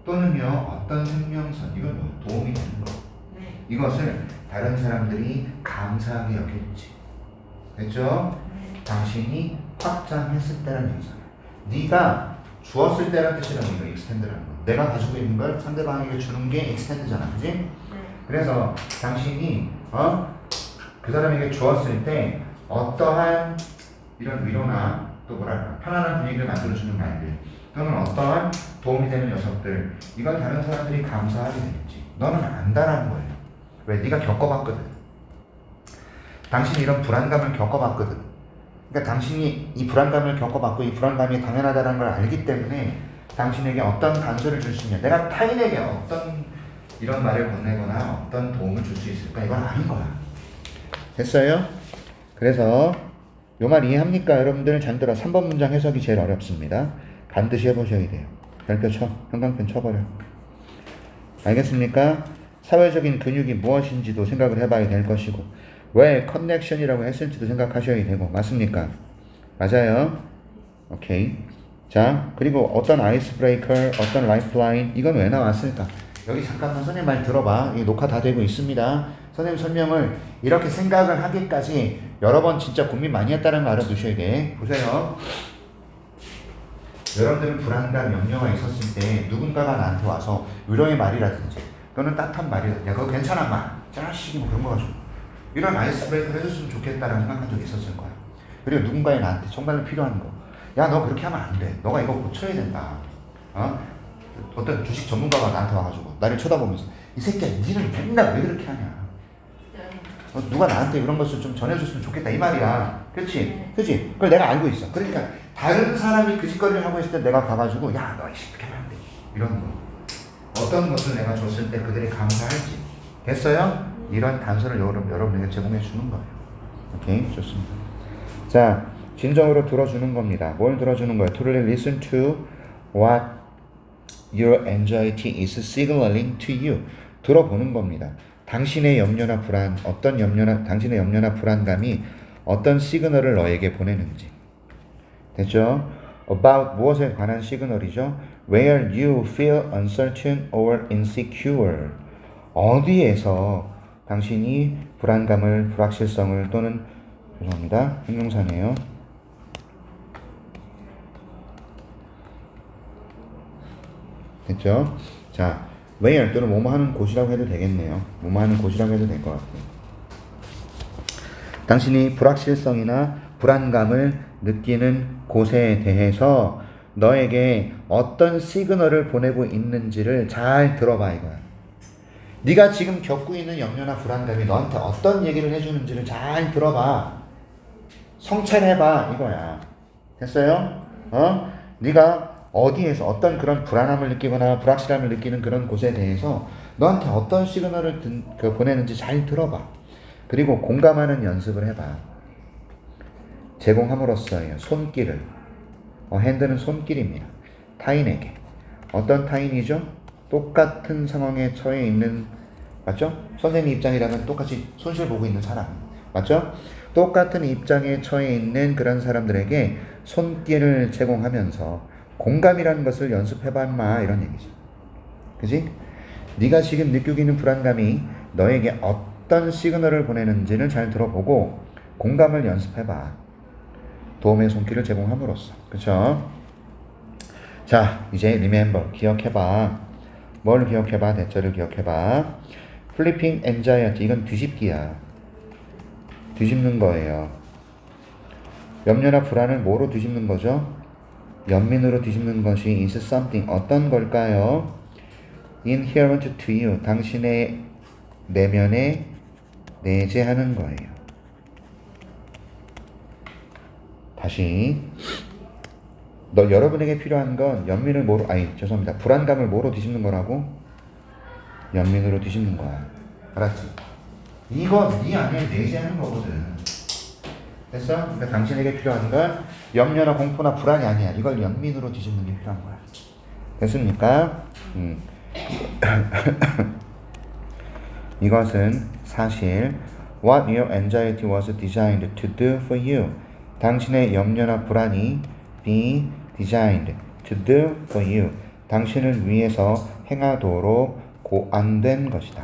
또는요 어떤 생명선 이건 뭐 도움이 되는 거 네. 이것을 다른 사람들이 감사하게 여겼지 됐죠? 당신이 확장했을 때라는 얘기잖아 네가 주었을 때라는 뜻이라는 거 익스텐드라는 거 내가 가지고 있는 걸 상대방에게 주는 게 익스텐드잖아 그지? 네. 그래서 당신이 그 사람에게 주었을 때 어떠한 이런 위로나 또 뭐랄까 편안한 분위기를 만들어주는 말들 또는 어떠한 도움이 되는 녀석들 이건 다른 사람들이 감사하게 되겠지 너는 안다라는 거예요 왜? 네가 겪어봤거든 당신이 이런 불안감을 겪어봤거든 그러니까 당신이 이 불안감을 겪어봤고 이 불안감이 당연하다는 걸 알기 때문에 당신에게 어떤 단서를 줄 수 있냐 내가 타인에게 어떤 이런 말을 건네거나 어떤 도움을 줄 수 있을까 이건 아는 거야 됐어요? 그래서 요 말 이해합니까? 여러분들 잘 들어 3번 문장 해석이 제일 어렵습니다 반드시 해보셔야 돼요 별표 쳐 형광펜 쳐버려 알겠습니까? 사회적인 근육이 무엇인지도 생각을 해봐야 될 것이고 왜 커넥션이라고 했을지도 생각하셔야 되고 맞습니까? 맞아요? 오케이 자 그리고 어떤 아이스 브레이커 어떤 라이프라인 이건 왜 나왔을까? 여기 잠깐만 선생님 말 들어봐 이 녹화 다 되고 있습니다 선생님 설명을 이렇게 생각을 하기까지 여러 번 진짜 고민 많이 했다는 거 알아두셔야 돼 보세요 여러분들은 불안감, 염려가 있었을 때 누군가가 나한테 와서 위로의 말이라든지 또는 따뜻한 말이라든지 야 그거 괜찮아 마 자식이 뭐 그런 거 가지고 이런 아이스 브레이크를 해줬으면 좋겠다라는 생각한 적이 있었을 거야 그리고 누군가의 나한테 정말로 필요한 거 야 너 그렇게 하면 안돼 너가 이거 고쳐야 된다 어떤 주식 전문가가 나한테 와가지고 나를 쳐다보면서 이 새끼야 니는 맨날 왜 그렇게 하냐 누가 나한테 이런 것을 좀 전해줬으면 좋겠다 이 말이야 그렇지? 그렇지? 그걸 내가 알고 있어 그러니까 다른 사람이 그 짓거리를 하고 있을 때 내가 가가지고 야 너 이렇게 하면 안돼 이런 거 어떤 것을 내가 줬을 때 그들이 감사할지 됐어요? 이런 단서를 여러분에게 제공해 주는 거예요 오케이? 좋습니다 자 진정으로 들어주는 겁니다 뭘 들어주는 거예요? To really listen to what your anxiety is signaling to you 들어보는 겁니다 당신의 염려나 불안, 당신의 염려나 불안감이 어떤 시그널을 너에게 보내는지. 됐죠? About 무엇에 관한 시그널이죠? Where you feel uncertain or insecure. 어디에서 당신이 불안감을, 불확실성을 또는 죄송합니다. 형용사네요. 됐죠? 자, where 또는 뭐뭐 하는 곳이라고 해도 되겠네요. 뭐뭐 하는 곳이라고 해도 될 것 같고요. 당신이 불확실성이나 불안감을 느끼는 곳에 대해서 너에게 어떤 시그널을 보내고 있는지를 잘 들어봐 이거야. 네가 지금 겪고 있는 염려나 불안감이 너한테 어떤 얘기를 해주는지를 잘 들어봐. 성찰해봐 이거야. 됐어요? 네가 어디에서 어떤 그런 불안함을 느끼거나 불확실함을 느끼는 그런 곳에 대해서 너한테 어떤 시그널을 보내는지 잘 들어봐. 그리고 공감하는 연습을 해봐. 제공함으로써요. 손길을. 핸드는 손길입니다. 타인에게. 어떤 타인이죠? 똑같은 상황에 처해 있는, 맞죠? 선생님 입장이라면 똑같이 손실 보고 있는 사람. 맞죠? 똑같은 입장에 처해 있는 그런 사람들에게 손길을 제공하면서 공감이라는 것을 연습해봐 인마 이런 얘기죠. 그지? 네가 지금 느끼고 있는 불안감이 너에게 어떤 시그널을 보내는지를 잘 들어보고 공감을 연습해봐. 도움의 손길을 제공함으로써. 그쵸? 자, 이제 remember, 기억해봐. 뭘 기억해봐? 대절을 기억해봐. Flipping anxiety, 이건 뒤집기야. 뒤집는 거예요. 염려나 불안을 뭐로 뒤집는 거죠? 연민으로 뒤집는 것이 is something, 어떤 걸까요? Inherent to you, 당신의 내면에 내재하는 거예요. 다시 여러분에게 필요한 건 연민을 뭐로, 죄송합니다. 불안감을 뭐로 뒤집는 거라고? 연민으로 뒤집는 거야. 알았지? 이거 네 안에 내재하는 거거든. 됐어? 그러니까 당신에게 필요한 건 염려나 공포나 불안이 아니야. 이걸 연민으로 뒤집는 게 필요한 거야. 됐습니까? 이것은 사실 what your anxiety was designed to do for you. 당신의 염려나 불안이 be designed to do for you. 당신을 위해서 행하도록 고안된 것이다.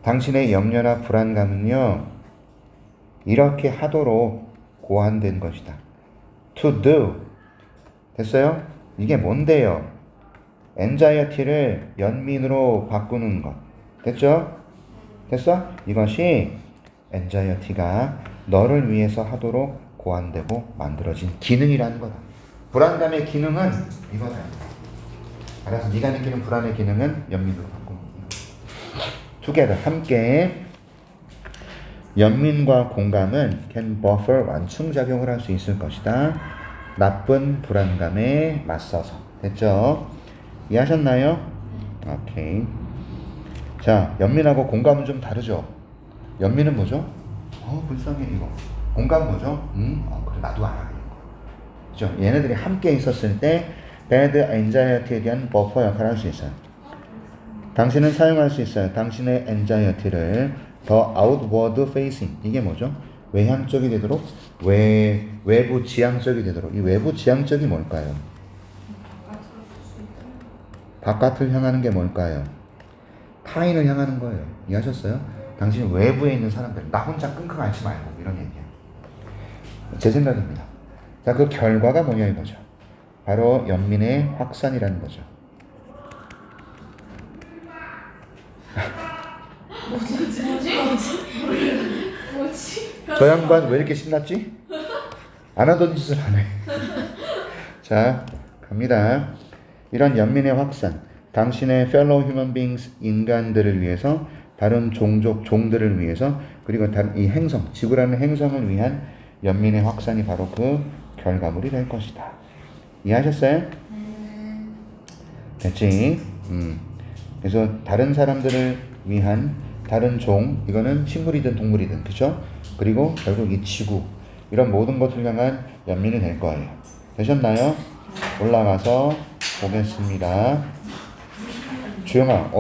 당신의 염려나 불안감은요, 이렇게 하도록 고안된 것이다. To do. 됐어요? 이게 뭔데요? anxiety를 연민으로 바꾸는 것. 됐죠? 됐어? 이것이 anxiety가 너를 위해서 하도록 고안되고 만들어진 기능이라는 거다. 불안감의 기능은 이거다. 알아서 네가 느끼는 불안의 기능은 연민으로 바꾸는 거다. together, 함께. 연민과 공감은 can buffer, 완충작용을 할 수 있을 것이다. 나쁜 불안감에 맞서서. 됐죠? 이해하셨나요? 오케이. 자, 연민하고 공감은 좀 다르죠? 연민은 뭐죠? 불쌍해 이거. 공감 뭐죠? 그래 나도 알아 이거. 그죠? 얘네들이 함께 있었을 때 bad anxiety에 대한 버퍼 역할을 할 수 있어요. 당신은 사용할 수 있어요. 당신의 anxiety를 더 outward facing. 이게 뭐죠? 외향적이 되도록, 외부 지향적이 되도록. 이 외부 지향적이 뭘까요? 바깥을 향하는 게 뭘까요? 타인을 향하는 거예요. 이해하셨어요? 당신 외부에 있는 사람들, 나 혼자 끙끙 앓지 말고, 이런 얘기예요. 제 생각입니다. 자, 그 결과가 뭐냐 이거죠. 바로 연민의 확산이라는 거죠. 뭐지? 저 양반 왜 이렇게 신났지? 안 하던 짓을 하네. 자, 갑니다. 이런 연민의 확산, 당신의 fellow human beings, 인간들을 위해서, 다른 종족, 종들을 위해서, 그리고 이 행성, 지구라는 행성을 위한 연민의 확산이 바로 그 결과물이 될 것이다. 이해하셨어요? 됐지? 그래서 다른 사람들을 위한 다른 종, 이거는 식물이든 동물이든, 그죠? 그리고 결국 이 지구, 이런 모든 것을 향한 연민이 될 거예요. 되셨나요? 올라가서 보겠습니다. 주영아,